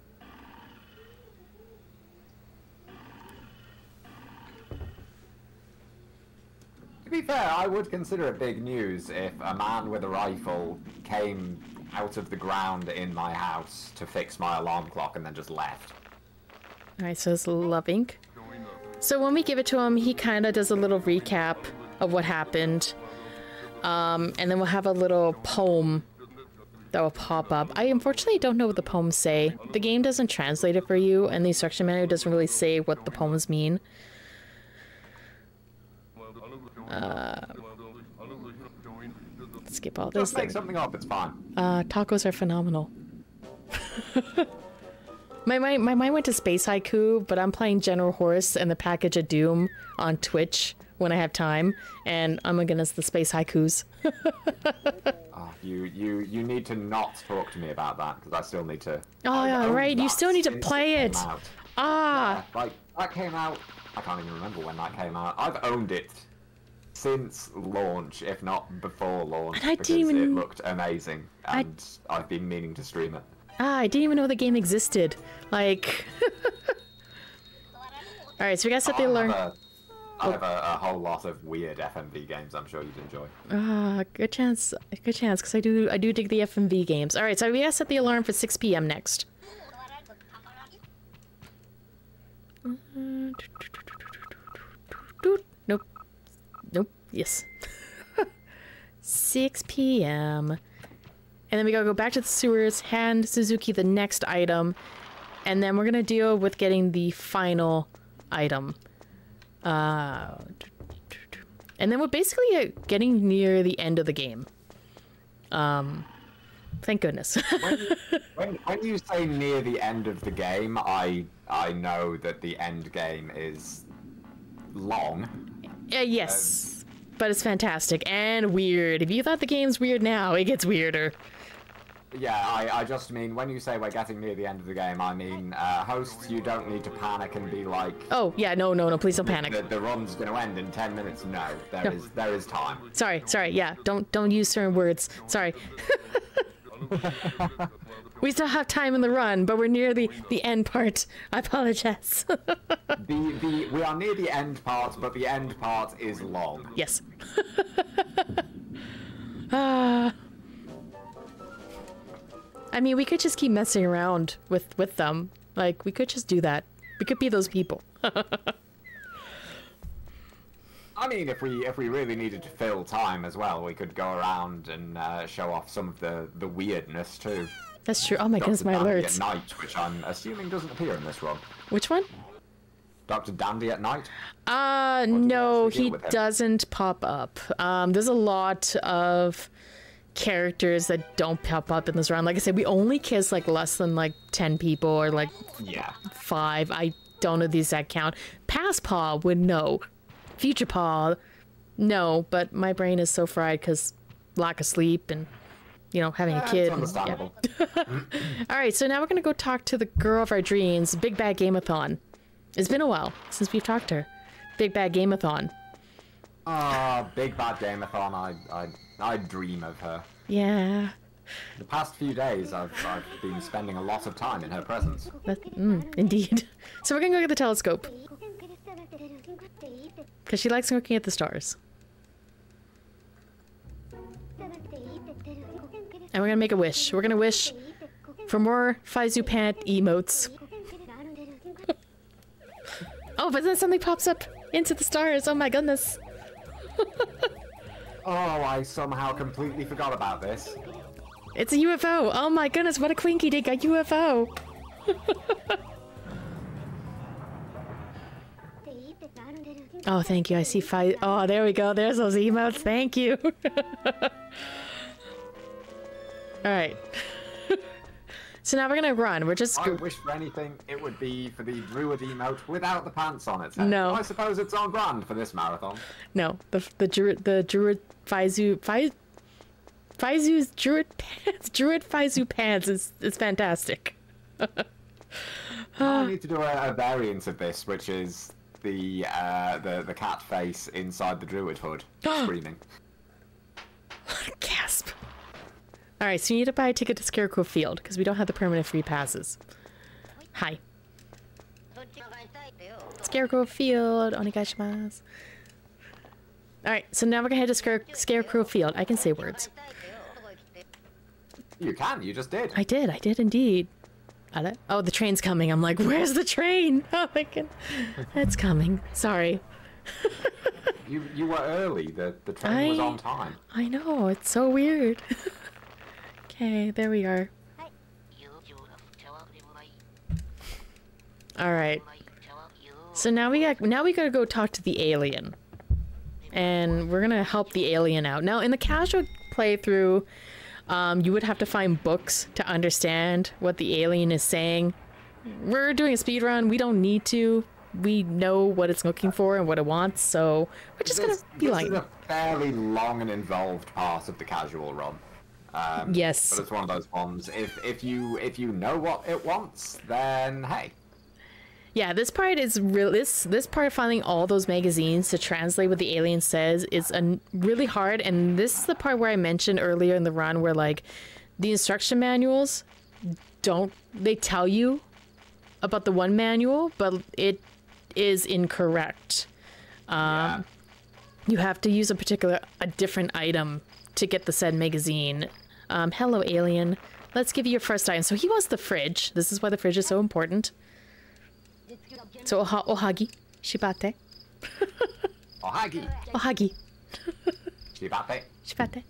To be fair, I would consider it big news if a man with a rifle came out of the ground in my house to fix my alarm clock and then just left. Alright, so it's love ink. So when we give it to him, he kind of does a little recap of what happened. And then we'll have a little poem that will pop up. I unfortunately don't know what the poems say. The game doesn't translate it for you, and the instruction manual doesn't really say what the poems mean. Skip all this. Just make something up, it's fine. Tacos are phenomenal. My mind went to Space Haiku, but I'm playing General Horse and the Package of Doom on Twitch when I have time, and oh my goodness, the Space Haikus. Oh, you need to not talk to me about that, because I still need to... Oh yeah, right, you still need to play it! Ah! Yeah, like, that came out... I can't even remember when that came out. I've owned it since launch, if not before launch, and I because didn't even... it looked amazing, and I've been meaning to stream it. Ah, I didn't even know the game existed. Like... Alright, so we gotta set the alarm. I have a whole lot of weird FMV games I'm sure you'd enjoy. Ah, good chance, because I do dig the FMV games. Alright, so we gotta set the alarm for 6 p.m. next. Nope. Nope. Yes. 6 p.m. And then we gotta go back to the sewers, hand Suzuki the next item, and then we're gonna deal with getting the final item. And then we're basically getting near the end of the game. Thank goodness. when you say near the end of the game, I know that the end game is long. Yes, but it's fantastic and weird. If you thought the game's weird now, it gets weirder. Yeah, I just mean, when you say we're getting near the end of the game, I mean, hosts, you don't need to panic and be like... Oh, yeah, no, please don't panic. The run's gonna end in 10 minutes. No, there is time. Sorry, yeah, don't use certain words. Sorry. We still have time in the run, but we're near the end part. I apologize. We are near the end part, but the end part is long. Yes. I mean, we could just keep messing around with them. Like, we could just do that. We could be those people. I mean, if we really needed to fill time as well, we could go around and show off some of the weirdness too. That's true. Oh my goodness, my Dandy alerts. at Night, which I'm assuming doesn't appear in this run. Which one? Dr. Dandy at Night? No, he doesn't pop up. There's a lot of characters that don't pop up in this round. Like I said, we only kiss like less than like 10 people or like 5. I don't know the exact count. Past Paw would know. Future Paw, no, but my brain is so fried because lack of sleep and, you know, having a kid. It's understandable. Alright, so now we're gonna go talk to the girl of our dreams, Big Bad Game-A-Thon. It's been a while since we've talked to her. Big Bad Game-A-Thon. Big Bad Game-A-Thon, I dream of her. Yeah. The past few days, I've been spending a lot of time in her presence. Indeed. So we're gonna go get the telescope. Because she likes looking at the stars. And we're gonna make a wish. We're gonna wish for more Faizu Pant emotes. Oh, but then something pops up into the stars. Oh my goodness. Oh, I somehow completely forgot about this. It's a UFO! Oh my goodness, what a quinky dink, a UFO! Oh, thank you. I see five. Oh, there we go. There's those emotes. Thank you. Alright. So now we're gonna run. We're just. I wish for anything it would be for the druid emote without the pants on its head. No. I suppose it's on brand for this marathon. No, the druid Faizu's druid Faizu pants is fantastic. I need to do a variant of this, which is the cat face inside the druid hood, screaming. Gasp. Alright, so you need to buy a ticket to Scarecrow Field, because we don't have the permanent free passes. Hi. Scarecrow Field, onegaishimasu. Alright, so now we're gonna head to Scarecrow Field. I can say words. You can, you just did. I did indeed. Oh, the train's coming. I'm like, where's the train? Oh my god. It's coming. Sorry. You were early. The train was on time. I know, it's so weird. Okay, there we are. Alright. So now we gotta go talk to the alien. And we're gonna help the alien out. Now in the casual playthrough, you would have to find books to understand what the alien is saying. We're doing a speed run. We don't need to. We know what it's looking for and what it wants, so we're just gonna be like. This is a fairly long and involved part of the casual run. Yes. But it's one of those ones. If you know what it wants, then hey. Yeah, this part is real. This part of finding all those magazines to translate what the alien says is really hard. And this is the part where I mentioned earlier in the run where like the instruction manuals they tell you about the one manual, but it is incorrect. Yeah. You have to use a different item to get the said magazine. Hello, alien. Let's give you your first item. So he wants the fridge. This is why the fridge is so important. So ohagi, shibate. Ohagi. Ohagi. Shibate. Shibate.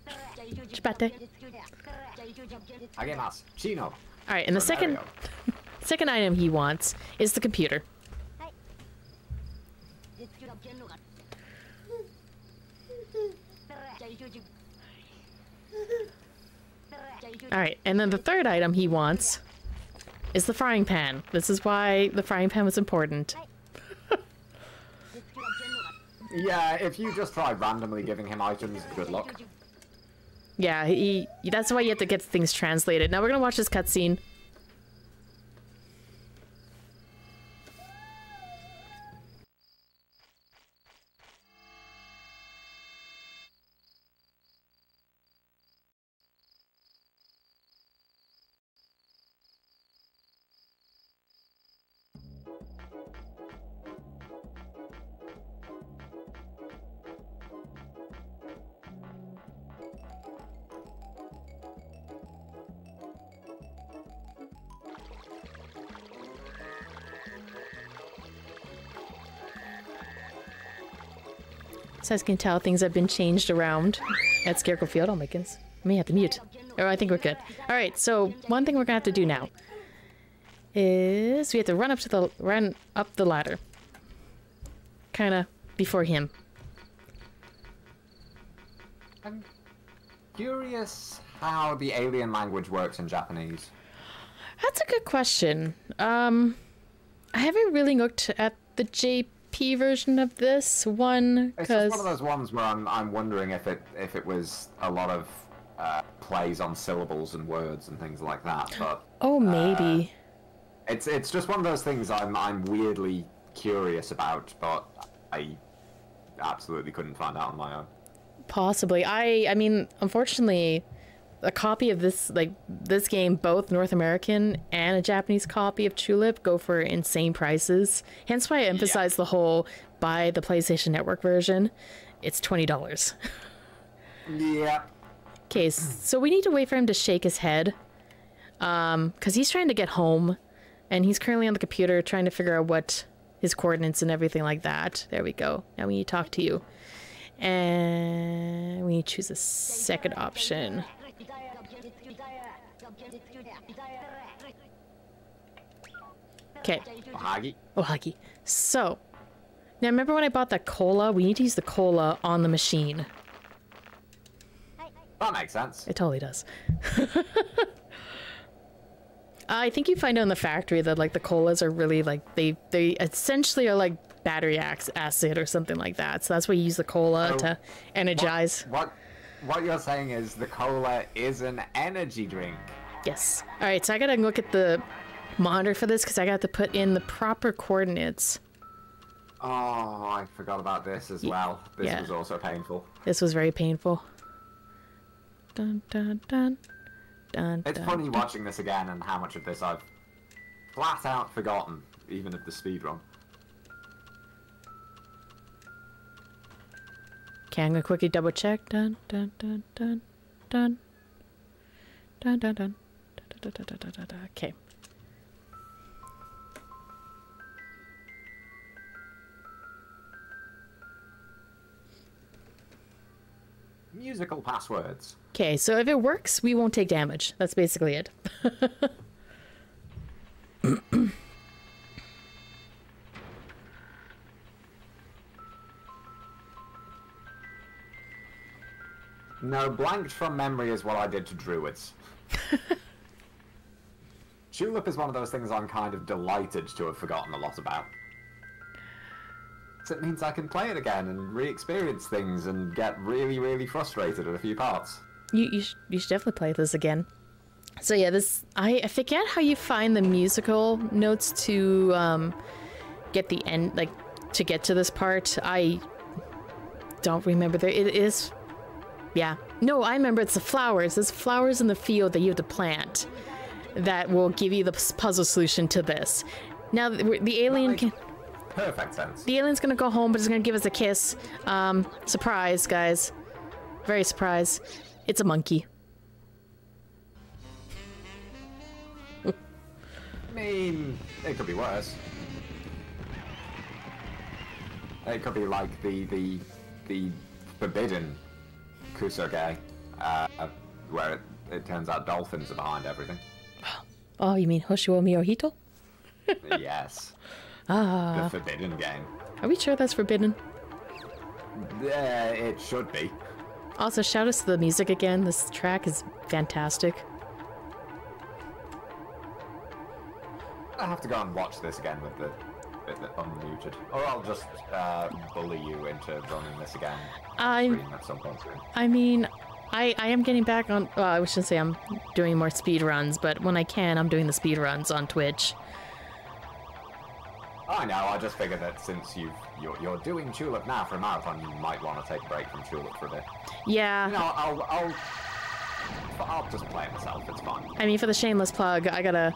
Shibate. Agemasu. Chino. All right, and the second item he wants is the computer. All right, and then the third item he wants is the frying pan. This is why the frying pan was important. Yeah, if you just try randomly giving him items, good luck. Yeah, that's why you have to get things translated. Now we're gonna watch this cutscene. So as you can tell, things have been changed around at Scarecrow Field. Oh my goodness. I may have to mute. Oh, I think we're good. Alright, so one thing we're gonna have to do now is we have to run up the ladder. Kinda before him. I'm curious how the alien language works in Japanese. That's a good question. I haven't really looked at the JP version of this one It's because just one of those ones where I'm wondering if it was a lot of plays on syllables and words and things like that. But oh, maybe. it's just one of those things I'm weirdly curious about, but I absolutely couldn't find out on my own. Possibly. I mean, unfortunately, a copy of this game, both North American and a Japanese copy of Chulip, go for insane prices. Hence why I emphasize the whole buy the PlayStation Network version. It's $20. Yeah. Okay, so we need to wait for him to shake his head. Because he's trying to get home, and he's currently on the computer trying to figure out what his coordinates and everything like that. There we go. Now we need to talk to you. And we choose a second option. Okay. Ohagi. Ohagi. So, now remember when I bought that cola? We need to use the cola on the machine. That makes sense. It totally does. I think you find out in the factory that like the colas are really like they essentially are like battery acid or something like that. So that's why you use the cola to energize. What you're saying is the cola is an energy drink. Yes. All right. So I gotta look at the monitor for this because I got to put in the proper coordinates. Oh, I forgot about this as well. This was also painful. This was very painful. Dun dun dun. Dun, it's dun, funny dun. watching this again and how much of this I've flat out forgotten, even of the speedrun. Okay, I'm gonna quickly double check. Dun dun dun dun dun dun dun dun dun dun dun dun dun dun. Okay. Musical passwords. Okay, so if it works, we won't take damage. That's basically it. No, blanked from memory is what I did to druids. Chulip is one of those things I'm kind of delighted to have forgotten a lot about. It means I can play it again and re-experience things and get really, really frustrated at a few parts. You should definitely play this again. So yeah, this I forget how you find the musical notes to get the end, like to get to this part. I don't remember. There it is. Yeah, no, I remember. It's the flowers. There's flowers in the field that you have to plant that will give you the puzzle solution to this. Now the alien can. Perfect sense. The alien's gonna go home, but he's gonna give us a kiss. Surprise, guys. Very surprise. It's a monkey. I mean, it could be worse. It could be like the forbidden Kusoge, where it turns out dolphins are behind everything. Oh, you mean Hoshiwo Miyohito? Yes. Ah. The forbidden game. Are we sure that's forbidden? Yeah, it should be. Also, shout out to the music again. This track is fantastic. I have to go and watch this again with the unmuted, or I'll just bully you into running this again. At some point soon. I mean, I am getting back on. Well, I shouldn't say I'm doing more speed runs, but when I can, I'm doing the speed runs on Twitch. I know. I just figured that since you're doing Chulip now for a marathon, you might want to take a break from Chulip for a bit. Yeah. You know, I'll just play it myself. It's fine. I mean, for the shameless plug, I gotta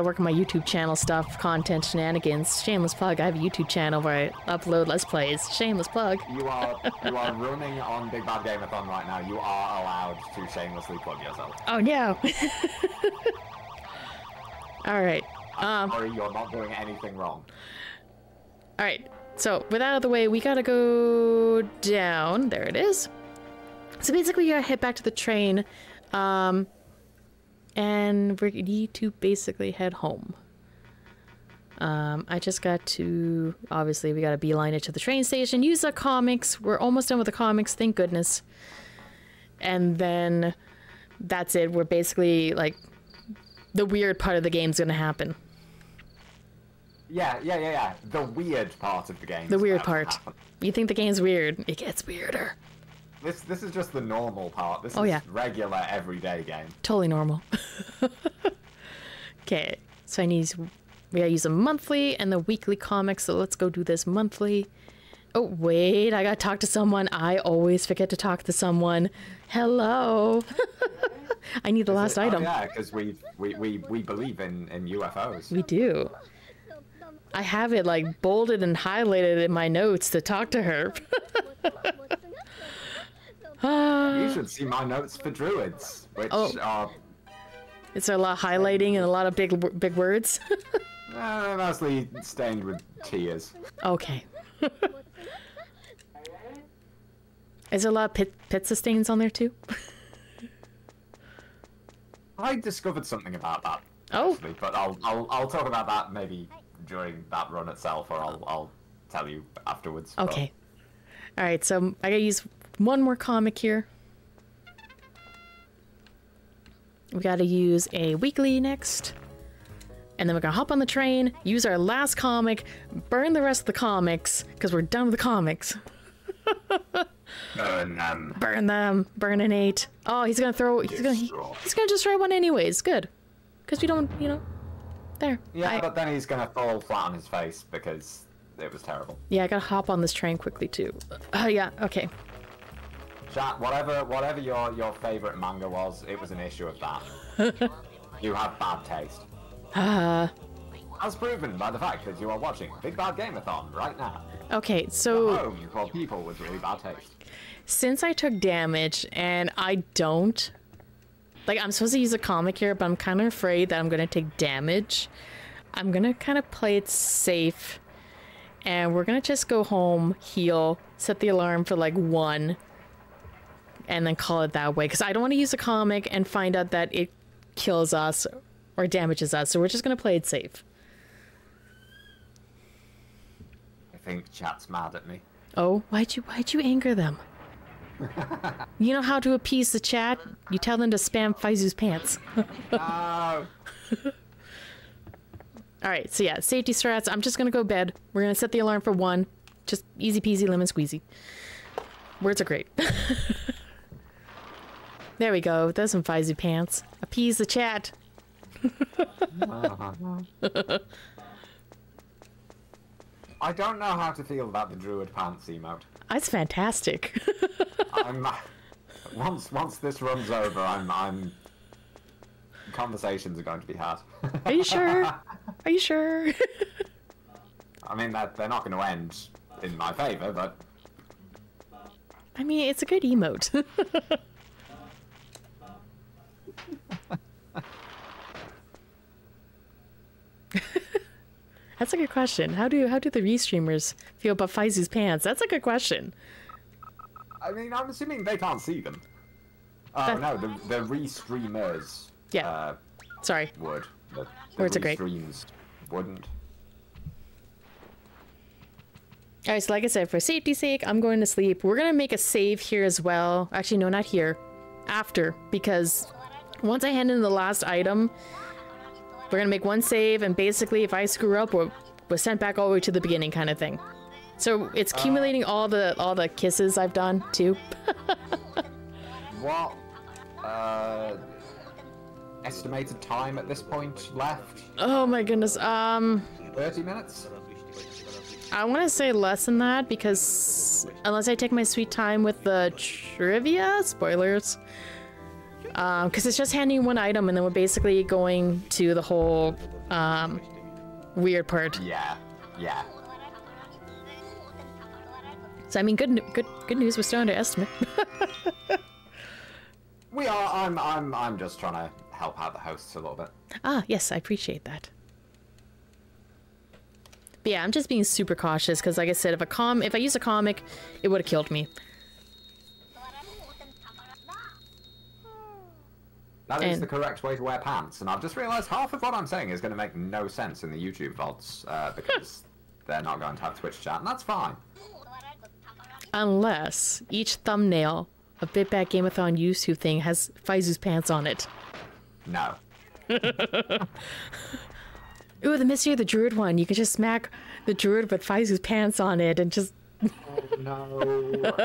work on my YouTube channel stuff, content, shenanigans. Shameless plug. I have a YouTube channel where I upload Let's Plays. Shameless plug. You are running on Big Bad Game-A-Thon right now. You are allowed to shamelessly plug yourself. Oh no. All right. I'm sorry, you're not doing anything wrong. All right. So with that out of the way, we gotta go down. There it is. So basically, you gotta head back to the train, and we need to basically head home. I just got to, obviously, we gotta beeline it to the train station, use the comics. We're almost done with the comics, thank goodness. And then that's it. We're basically like, the weird part of the game's gonna happen. Yeah. The weird part of the game. The weird part. You think the game's weird? It gets weirder. This is just the normal part. This Oh, is yeah. regular everyday game. Totally normal. Okay, so we gotta use a monthly and the weekly comics, so let's go do this monthly. Oh, wait, I gotta talk to someone. I always forget to talk to someone. Hello. I need the last item. Oh, yeah, because we believe in UFOs. We do. I have it like bolded and highlighted in my notes to talk to her. You should see my notes for druids, which are... Is there a lot of highlighting and a lot of big words? mostly stained with tears. Okay. Is there a lot of pizza stains on there too? I discovered something about that. Oh. Actually, but I'll talk about that maybe during that run itself, or I'll tell you afterwards. Okay. All right, so I gotta use one more comic here. We gotta use a weekly next. And then we're gonna hop on the train, use our last comic, burn the rest of the comics, because we're done with the comics. Burn them. Burn them. Burninate. Oh, he's gonna throw. He's gonna destroy one anyways. Good, because we don't, you know. There. Yeah, but then he's gonna fall flat on his face because it was terrible. Yeah, I gotta hop on this train quickly too. Oh yeah. Okay. Chat, whatever your favorite manga was, it was an issue of that. You have bad taste. As proven by the fact that you are watching Big Bad Game-A-Thon right now. Okay, so home for people with really bad taste. Since I took damage and I don't, like, I'm supposed to use a comic here, but I'm kind of afraid that I'm gonna take damage. I'm gonna kind of play it safe, and we're gonna just go home, heal, set the alarm for like 1, and then call it that way, because I don't want to use a comic and find out that it kills us or damages us, so we're just gonna play it safe. I think chat's mad at me. Oh, why'd you anger them? You know how to appease the chat? You tell them to spam Faizu's pants. No. Alright, so yeah, safety strats. I'm just gonna go to bed. We're gonna set the alarm for 1. Just easy peasy lemon squeezy. Words are great. There we go. There's some Faizu pants. Appease the chat. I don't know how to feel about the druid pants emote. That's fantastic. Once this runs over, I'm conversations are going to be had. Are you sure? Are you sure? I mean, they're not going to end in my favor, but I mean, it's a good emote. That's a good question. How do the restreamers feel about Faizu's pants? That's a good question. I mean, I'm assuming they can't see them. Oh no, the restreamers. Yeah. Sorry. Would. The Words are great. Restreams wouldn't. Alright, so like I said, for safety's sake, I'm going to sleep. We're gonna make a save here as well. Actually, no, not here. After, because once I hand in the last item, we're gonna make one save, and basically, if I screw up, we're sent back all the way to the beginning, kind of thing. So it's accumulating all the kisses I've done too. What estimated time at this point left? Oh my goodness. 30 minutes? I want to say less than that, because unless I take my sweet time with the trivia, spoilers. Because it's just handing one item, and then we're basically going to the whole weird part. Yeah. So I mean, good news. We're still under estimate. We are. I'm just trying to help out the hosts a little bit. Ah, yes, I appreciate that. But yeah, I'm just being super cautious because, like I said, if I use a comic, it would have killed me. That is the correct way to wear pants, and I've just realised half of what I'm saying is going to make no sense in the YouTube VODs because they're not going to have Twitch chat, and that's fine. Unless each thumbnail of Big Bad Game-A-Thon YouTube thing has Faizu's pants on it. No. Ooh, the Mystery of the Druid one. You can just smack the Druid with Faizu's pants on it and just... Oh, no.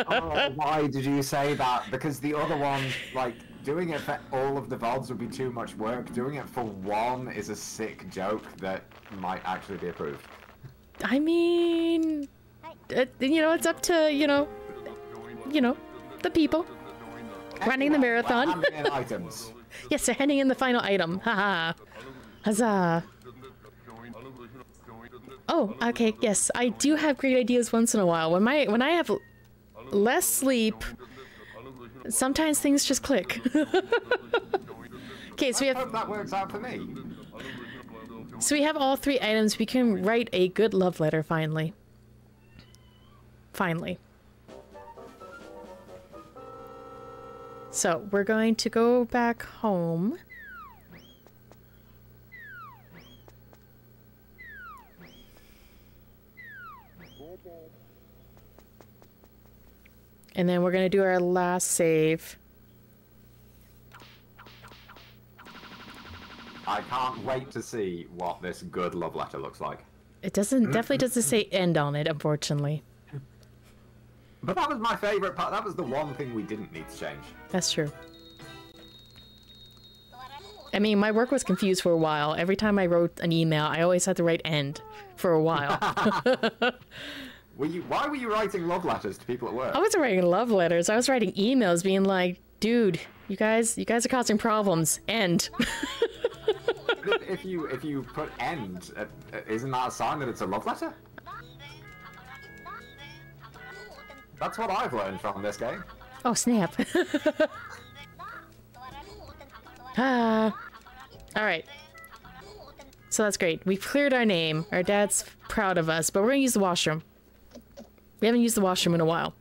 Oh, why did you say that? Because the other one, like, doing it for all of the VODs would be too much work. Doing it for one is a sick joke that might actually be approved. I mean... you know, it's up to, you know, the people running the marathon. Handing in items. Yes, they're handing in the final item. Haha. Huzzah. Oh, okay, yes. I do have great ideas once in a while. When I have less sleep, sometimes things just click. Okay, so we have... I hope that works out for me. So we have all 3 items. We can write a good love letter, finally. Finally. So we're going to go back home. And then we're going to do our last save. I can't wait to see what this good love letter looks like. It definitely doesn't say end on it, unfortunately. But that was my favorite part. That was the one thing we didn't need to change. That's true. I mean, my work was confused for a while. Every time I wrote an email, I always had to write end for a while. Why were you writing love letters to people at work? I wasn't writing love letters. I was writing emails being like, dude, you guys are causing problems. End. If you put end, isn't that a sign that it's a love letter? That's what I've learned from this game. Oh, snap. Alright. So that's great. We've cleared our name. Our dad's proud of us, but we're gonna use the washroom. We haven't used the washroom in a while.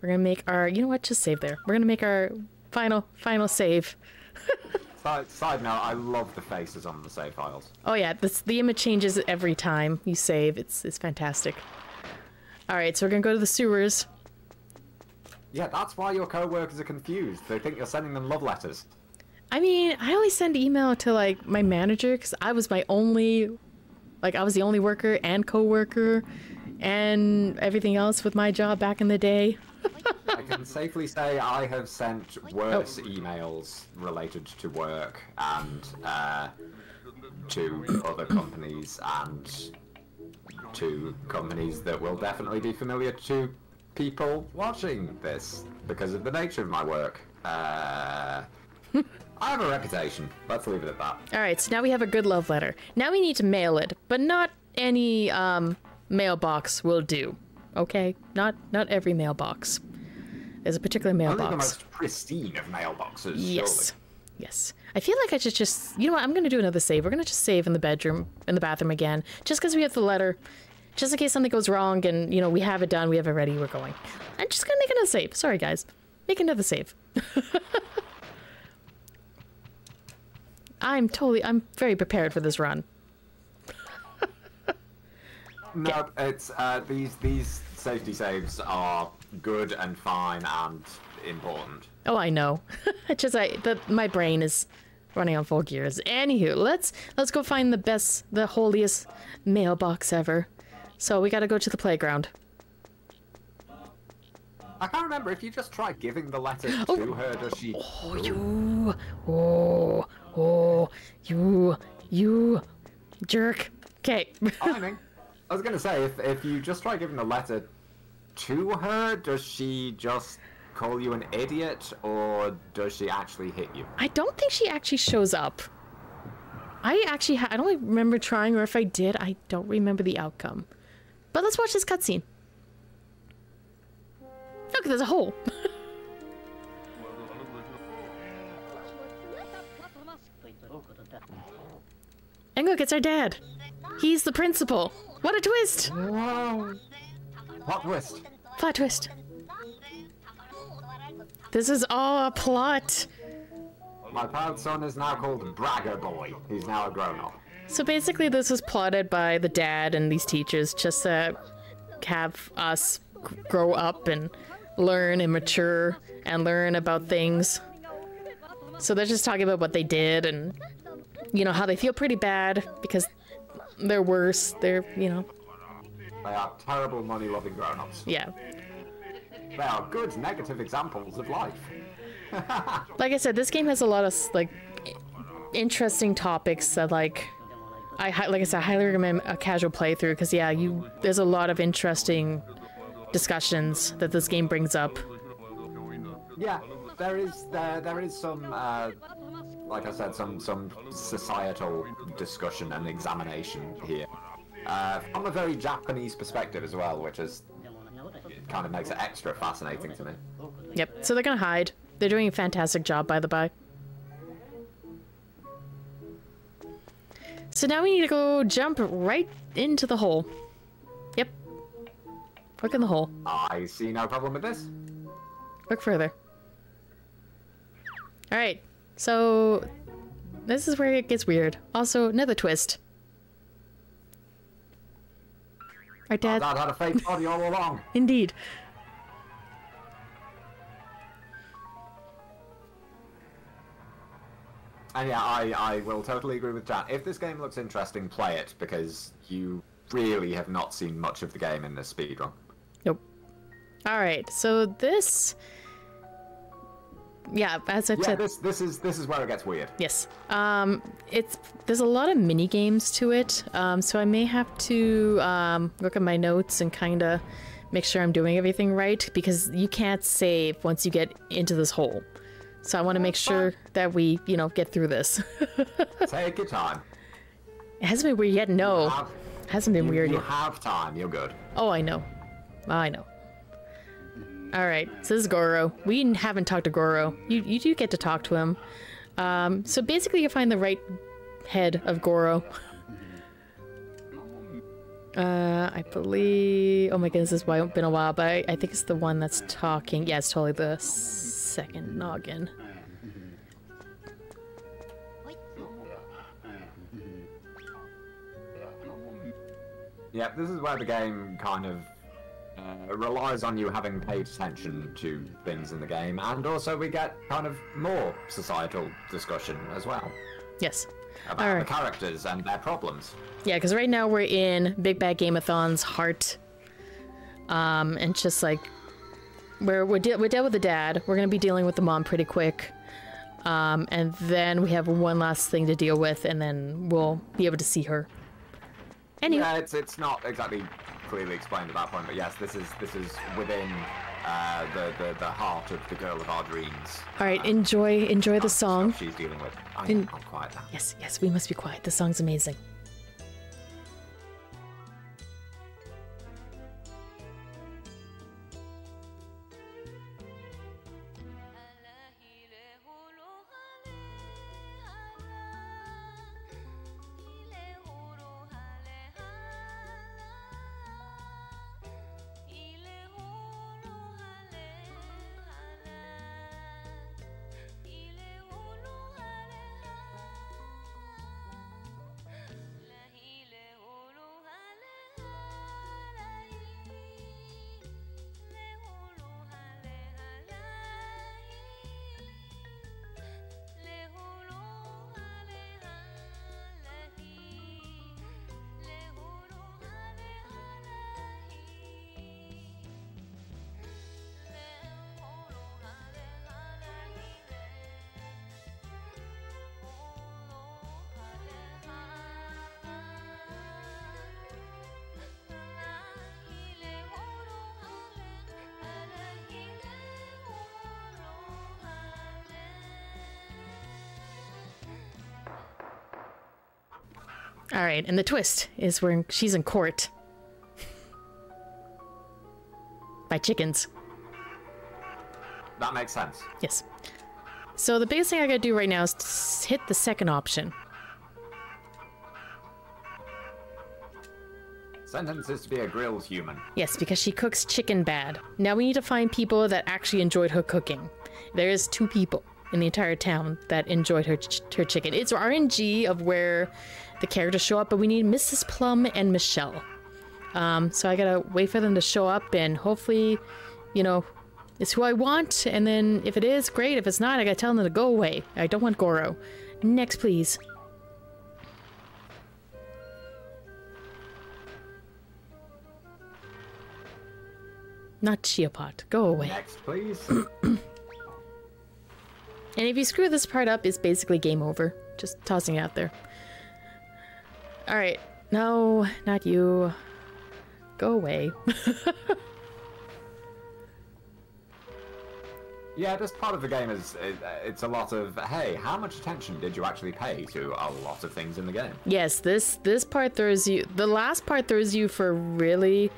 We're gonna make our... You know what? Just save there. We're gonna make our final save. Side note, I love the faces on the save files. Oh yeah, the image changes every time you save. It's fantastic. Alright, so we're gonna go to the sewers. Yeah, that's why your co-workers are confused. They think you're sending them love letters. I mean, I only send email to, like, my manager, because I was my only... Like, I was the only worker and co-worker and everything else with my job back in the day. I can safely say I have sent worse emails related to work and to other companies and to companies that will definitely be familiar to people watching this because of the nature of my work. I have a reputation. Let's leave it at that. Alright, so now we have a good love letter. Now we need to mail it, but not any mailbox will do. Okay? Not every mailbox. There's a particular mailbox. Only the most pristine of mailboxes, yes. surely. Yes. I feel like I should just... You know what? I'm going to do another save. We're going to just save in the bathroom again. Just because we have the letter. Just in case something goes wrong and, you know, we have it done, we have it ready, we're going. I'm just going to make another save. Sorry, guys. Make another save. I'm very prepared for this run. No, it's, these safety saves are good and fine and important. Oh, I know. It's just my brain is running on full gears. Anywho, let's go find the holiest mailbox ever. So we gotta go to the playground. I can't remember if you just try giving the letter to her, does she... You jerk. Okay. I was gonna say, if you just try giving the letter to her, does she just call you an idiot, or does she actually hit you? I don't think she actually shows up. I don't remember trying, or if I did, I don't remember the outcome. But let's watch this cutscene. Look, there's a hole. And look, it's our dad. He's the principal. What a twist! Whoa! Plot twist. Plot twist. This is all a plot. My proud son is now called Bragger Boy. He's now a grown-up. So basically this was plotted by the dad and these teachers just to have us grow up and learn and mature and learn about things. So they're just talking about what they did and, you know, how they feel pretty bad because they're worse. They're, you know. They are terrible money-loving grown-ups. Yeah. They are good negative examples of life. Like I said, this game has a lot of, like, interesting topics that, like I highly recommend a casual playthrough because, yeah, there's a lot of interesting discussions that this game brings up. Yeah, there is some, like I said, some societal discussion and examination here. From a very Japanese perspective as well, which is, it kind of makes it extra fascinating to me. Yep, so they're gonna hide. They're doing a fantastic job, by the by. So now we need to go jump right into the hole. Yep. Look in the hole. I see no problem with this. Look further. Alright, so this is where it gets weird. Also, another twist. Our dad... Dad had a fake body all along. Indeed. And yeah, I will totally agree with Jan. If this game looks interesting, play it, because you really have not seen much of the game in this speedrun. Nope. Alright, so this... Yeah, as I've said... this is where it gets weird. Yes. There's a lot of mini games to it, so I may have to look at my notes and kind of make sure I'm doing everything right, because you can't save once you get into this hole. So I want to make sure that we, you know, get through this. Take your time. It hasn't been weird yet, no. It hasn't been weird You yet. have time, you're good. Oh, I know. I know. Alright, so this is Goro. We haven't talked to Goro. You do get to talk to him. So basically you find the right head of Goro. I believe... Oh my goodness, it's been a while, but I think it's the one that's talking. Yeah, it's totally the second noggin. Yeah, this is where the game kind of relies on you having paid attention to things in the game, and also we get kind of more societal discussion as well. Yes. About the characters and their problems. Yeah, because right now we're in Big Bad Game-A-Thon's heart. And just like... We dealt with the dad. We're going to be dealing with the mom pretty quick. And then we have one last thing to deal with, and then we'll be able to see her. Anyway. Yeah, it's not exactly clearly explained at that point, but yes, this is within the heart of the girl of our dreams. All right, enjoy the song. She's dealing with. I'm quiet now. Yes, we must be quiet. The song's amazing. All right, and the twist is she's in court by chickens. That makes sense. Yes. So the biggest thing I gotta do right now is to hit the second option. Sentence is to be a grilled human. Yes, because she cooks chicken bad. Now we need to find people that actually enjoyed her cooking. There is 2 people in the entire town that enjoyed her chicken. It's RNG of where the characters show up, but we need Mrs. Plum and Michelle. So I gotta wait for them to show up, and hopefully, you know, it's who I want, and then if it is, great. If it's not, I gotta tell them to go away. I don't want Goro. Next, please. Not Chiapot. Go away. Next, please. And if you screw this part up, it's basically game over. Just tossing it out there. Alright. No, not you. Go away. Yeah, this part of the game it's a lot of, hey, how much attention did you actually pay to a lot of things in the game? Yes, this part throws you... The last part throws you for a really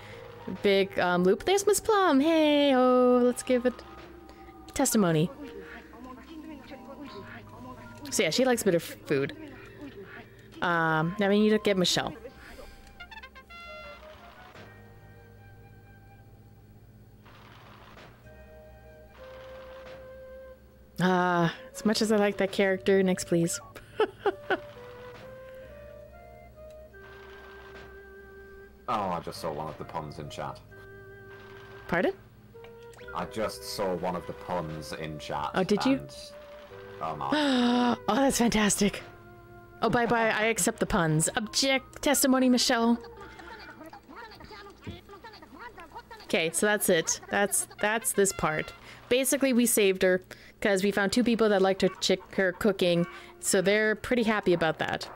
big loop. There's Miss Plum! Hey, oh, let's give it testimony. So yeah, she likes a bit of food. Now we need to get Michelle. As much as I like that character, next please. Oh, I just saw one of the puns in chat. Pardon? I just saw one of the puns in chat. Oh, did you? and- Oh my. Oh, that's fantastic. Oh, bye-bye. I accept the puns. Object testimony, Michelle. Okay, so that's it. That's this part. Basically, we saved her because we found 2 people that liked her cooking, so they're pretty happy about that.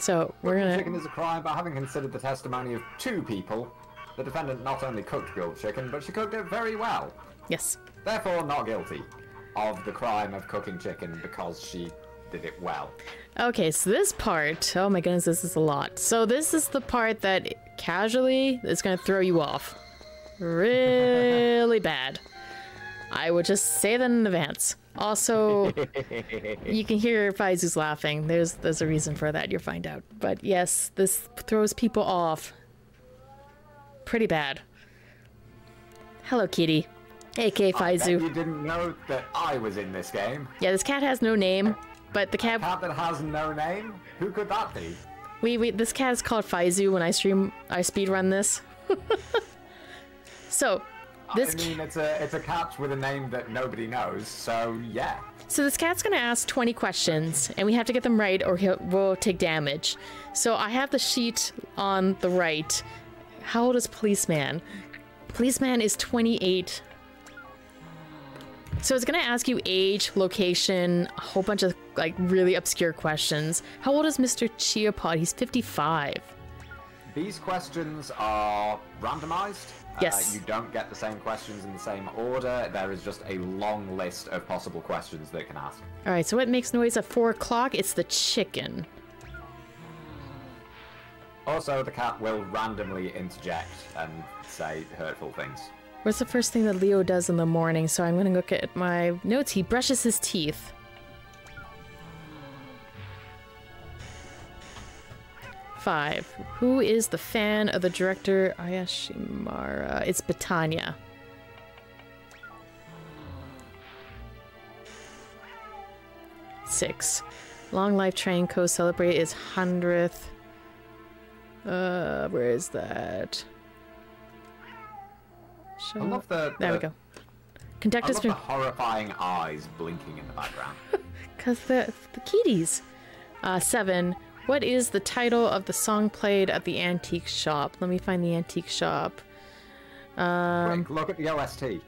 So we're gonna. Chicken is a crime, but having considered the testimony of 2 people, the defendant not only cooked grilled chicken, but she cooked it very well. Yes. Therefore, not guilty of the crime of cooking chicken because she did it well. Okay, so this part. Oh my goodness, this is a lot. So this is the part that casually is gonna throw you off. Really bad. I would just say that in advance. Also, you can hear Faizu's laughing. There's a reason for that. You'll find out. But yes, this throws people off. Pretty bad. Hello, kitty. AK I bet Faizu. you didn't know that I was in this game. Yeah, this cat has no name, but the cat. Cat that has no name? Who could that be? This cat is called Faizu when I speedrun this. So, this. I mean, it's a cat with a name that nobody knows, so yeah. So this cat's gonna ask 20 questions, and we have to get them right, or we'll take damage. So I have the sheet on the right. How old is Policeman? Policeman is 28. So it's gonna ask you age, location, a whole bunch of like really obscure questions. How old is Mr. Chiapod? He's 55. These questions are randomized. Yes. You don't get the same questions in the same order. There is just a long list of possible questions that can ask. All right, so what makes noise at 4 o'clock? It's the chicken. Also, the cat will randomly interject and say hurtful things. What's the first thing that Leo does in the morning? So I'm gonna look at my notes. He brushes his teeth. 5. Who is the fan of the director Ayashimara? It's Batania. Six. Long Life Train co-celebrate its 100th. Where is that? I love the There we go. I Conductor's love the horrifying eyes blinking in the background. Because the kitties. 7. What is the title of the song played at the antique shop? Let me find the antique shop. Quick, look at the OST.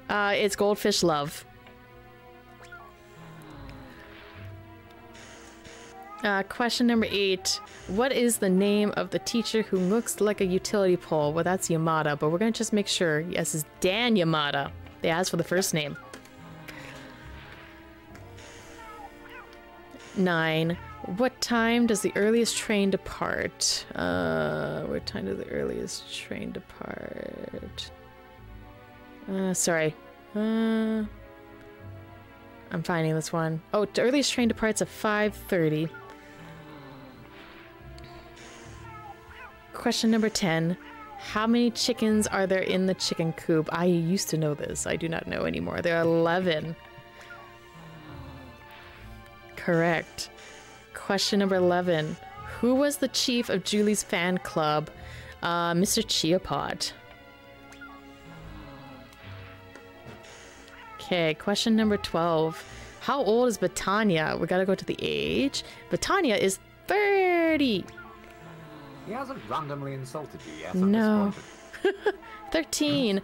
It's Goldfish Love. Question number 8. What is the name of the teacher who looks like a utility pole? Well, that's Yamada, but we're going to just make sure. Yes, it's Dan Yamada. They asked for the first name. 9. What time does the earliest train depart? What time does the earliest train depart? Sorry. I'm finding this one. Oh, the earliest train departs at 5:30. Question number 10. How many chickens are there in the chicken coop? I used to know this. I do not know anymore. There are 11. Correct. Question number 11. Who was the chief of Julie's fan club? Mr. Chiapot. Okay, question number 12. How old is Batania? We gotta go to the age. Batania is 30. He hasn't randomly insulted you yet. No. 13.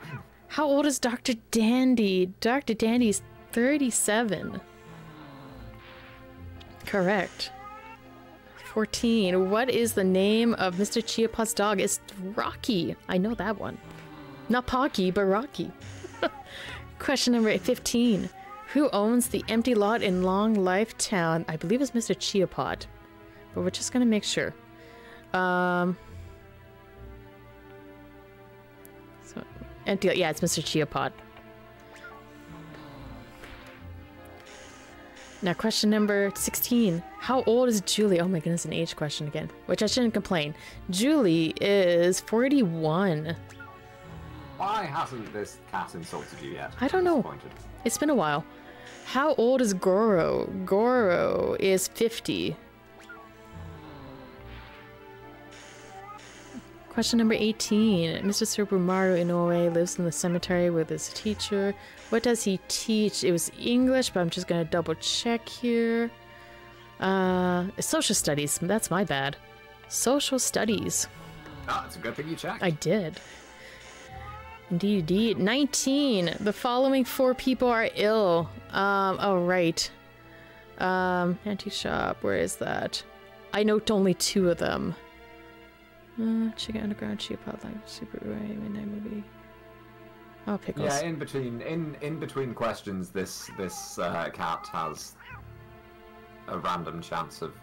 How old is Dr. Dandy? Dr. Dandy's 37. Correct. 14. What is the name of Mr. Chiapot's dog? It's Rocky. I know that one. Not Pocky, but Rocky. Question number 15. Who owns the empty lot in Long Life Town? I believe it's Mr. Chiapot. But we're just gonna make sure. So empty. Yeah, it's Mr. Chiapot. Now, question number 16. How old is Julie? Oh my goodness, an age question again. Which I shouldn't complain. Julie is 41. Why hasn't this cat insulted you yet? I don't know. Disappointed. It's been a while. How old is Goro? Goro is 50. Question number 18. Mr. Super Mario Inoue lives in the cemetery with his teacher. What does he teach? It was English, but I'm just gonna double check here. Social studies. That's my bad. Social studies. Ah, it's a good thing you checked. I did. Indeed, indeed. 19. The following 4 people are ill. Oh, right. Antique shop. Where is that? I note only 2 of them. Chicken Underground, Cheap Hot Life, Super Midnight Movie. Oh, pickles. Yeah, in between questions, this cat has a random chance of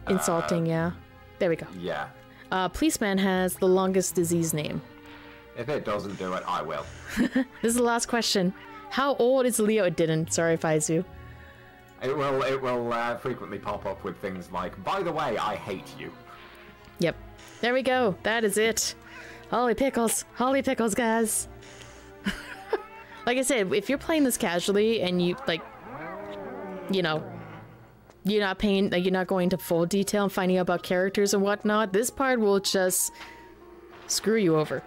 insulting. Yeah, there we go. Yeah. Policeman has the longest disease name. If it doesn't do it, I will. This is the last question. How old is Leo? It didn't. Sorry, Faizu. It will frequently pop up with things like, by the way, I hate you. Yep. There we go. That is it. Holy pickles. Holy pickles, guys. Like I said, if you're playing this casually and you, like, you know, you're not paying, like, you're not going to full detail and finding out about characters and whatnot, this part will just screw you over.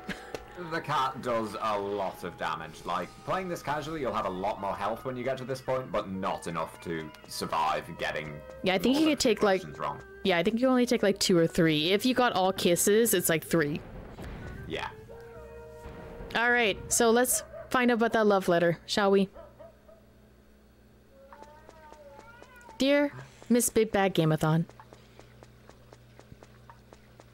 The cat does a lot of damage. Like, playing this casually, you'll have a lot more health when you get to this point, but not enough to survive getting... Yeah, I think you could take, like... wrong. Yeah, I think you only take, like, 2 or 3. If you got all kisses, it's, like, 3. Yeah. Alright, so let's find out about that love letter, shall we? Dear Miss Big Bad Game-A-Thon,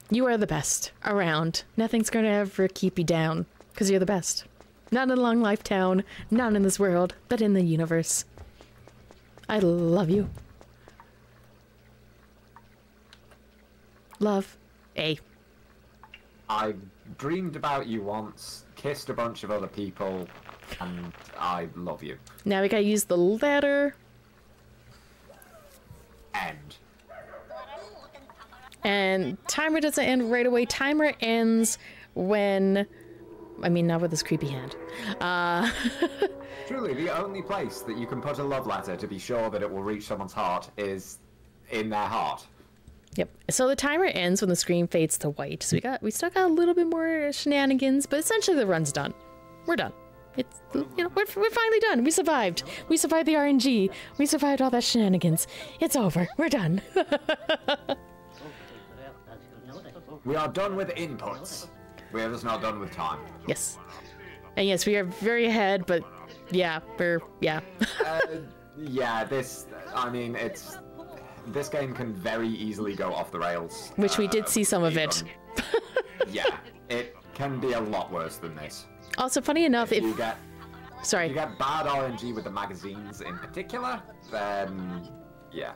you are the best around. Nothing's gonna ever keep you down, because you're the best. Not in Long Life Town, not in this world, but in the universe. I love you. Love, A. I dreamed about you once, kissed a bunch of other people, and I love you. Now we gotta use the letter. End. And timer doesn't end right away. Timer ends when... I mean, not with this creepy hand. Truly, the only place that you can put a love letter to be sure that it will reach someone's heart is in their heart. Yep. So the timer ends when the screen fades to white. So we still got a little bit more shenanigans, but essentially the run's done. We're done. It's, you know, we're finally done. We survived. We survived the RNG. We survived all that shenanigans. It's over. We're done. We are done with inputs. We are just not done with time. Yes. And yes, we are very ahead, but yeah, yeah. Yeah, I mean, this game can very easily go off the rails. Which we did see some of it. Yeah, it can be a lot worse than this. Also, funny enough, if you get sorry, you get bad RNG with the magazines in particular, then yeah.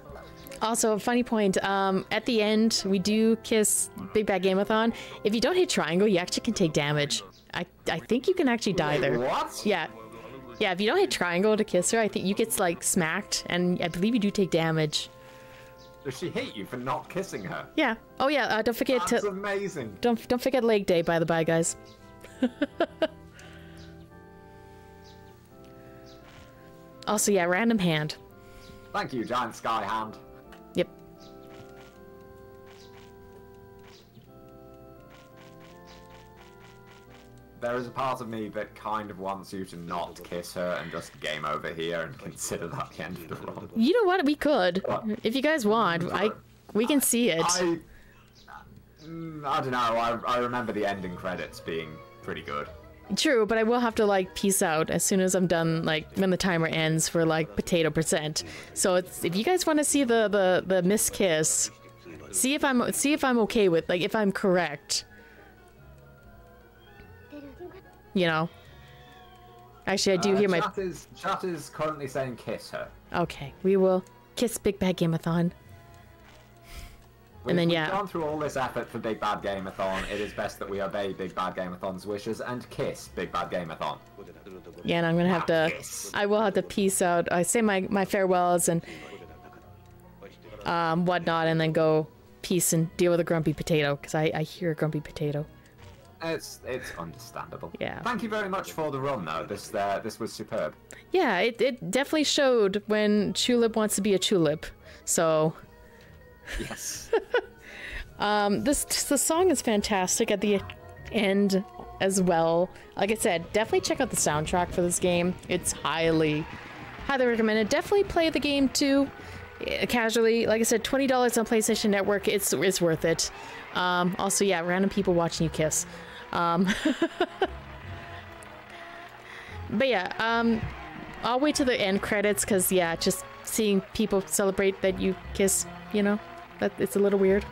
Also, a funny point, at the end, we do kiss Big Bad Game-A-Thon. If you don't hit triangle, you actually can take damage. I think you can actually die there. What? Yeah. Yeah, if you don't hit triangle to kiss her, I think you get, like, smacked, and I believe you do take damage. Does she hate you for not kissing her? Yeah. Oh, yeah, don't forget That's amazing. Don't forget leg day, by the by, guys. Also, yeah, random hand. Thank you, giant sky hand. Yep. There is a part of me that kind of wants you to not kiss her and just game over here and consider that the end of the run. You know what? We could. What? If you guys want, we can see it. I don't know, I remember the ending credits being pretty good. True, but I will have to, like, peace out as soon as I'm done, like, when the timer ends for, like, potato %. So it's, if you guys want to see the miss kiss, see if I'm okay with, like, if I'm correct. You know. Actually, I do hear my... Chat is currently saying kiss her. Okay, we will kiss Big Bad Game-A-Thon. And then, yeah. We've gone through all this effort for Big Bad Game-A-Thon. It is best that we obey Big Bad Game-A-Thon's wishes and kiss Big Bad Game-A-Thon. Yeah, and I'm gonna have to... I will have to peace out. I say my farewells, and whatnot, and then go peace and deal with a grumpy potato, because I hear a grumpy potato. It's understandable. Yeah. Thank you very much for the run, though. This was superb. Yeah, it definitely showed when Chulip wants to be a Chulip. So, Yes. the song is fantastic at the end as well. Like I said, definitely check out the soundtrack for this game. It's highly recommended. Definitely play the game too, casually. Like I said, $20 on PlayStation Network. It's worth it. Also, yeah, random people watching you kiss. But yeah, I'll wait till the end credits, because yeah, just seeing people celebrate that you kiss, you know, that it's a little weird.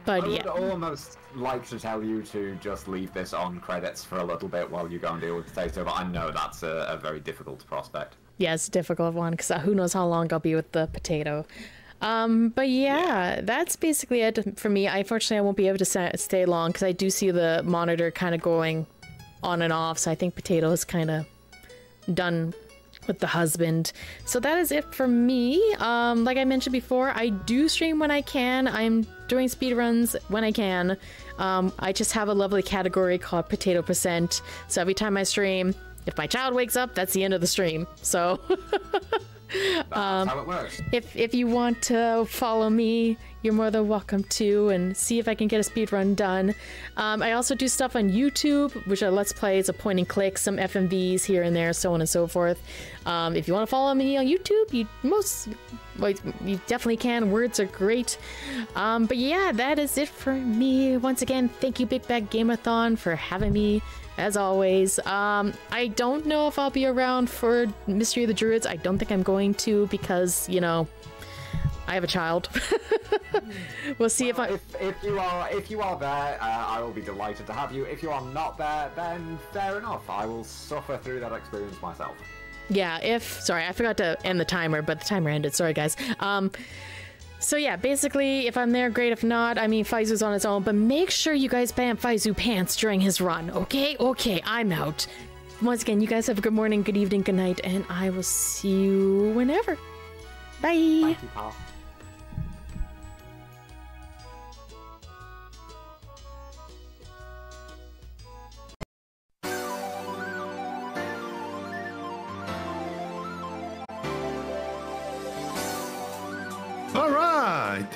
But I yeah. would almost like to tell you to just leave this on credits for a little bit while you go and deal with Potato, but I know that's a very difficult prospect. Yeah, it's a difficult one, because who knows how long I'll be with the potato. But yeah, that's basically it for me. Unfortunately, I won't be able to stay long, because I do see the monitor kind of going on and off, so I think Potato is kind of done with the husband. So that is it for me. Like I mentioned before, I do stream when I can. I'm doing speedruns when I can. I just have a lovely category called Potato Percent, so every time I stream, if my child wakes up, that's the end of the stream. So That's how it works. if you want to follow me, you're more than welcome to, and see if I can get a speed run done. I also do stuff on YouTube, which are Let's Plays, a point and click, some FMVs here and there, so on and so forth. If you want to follow me on YouTube, you definitely can. Words are great. But yeah, that is it for me. Once again, thank you, Big Bad Game-A-Thon, for having me. As always, I don't know if I'll be around for Mystery of the Druids. I don't think I'm going to, because, you know, I have a child. We'll see. Well, if you are there, I will be delighted to have you. If you are not there, then fair enough. I will suffer through that experience myself. Yeah, sorry, I forgot to end the timer, but the timer ended. Sorry, guys. So yeah, basically, if I'm there, great. If not, I mean, Faizu's on his own, but make sure you guys ban Faizu pants during his run, okay? Okay, I'm out. Once again, you guys have a good morning, good evening, good night, and I will see you whenever. Bye! Thank you, pal. All right.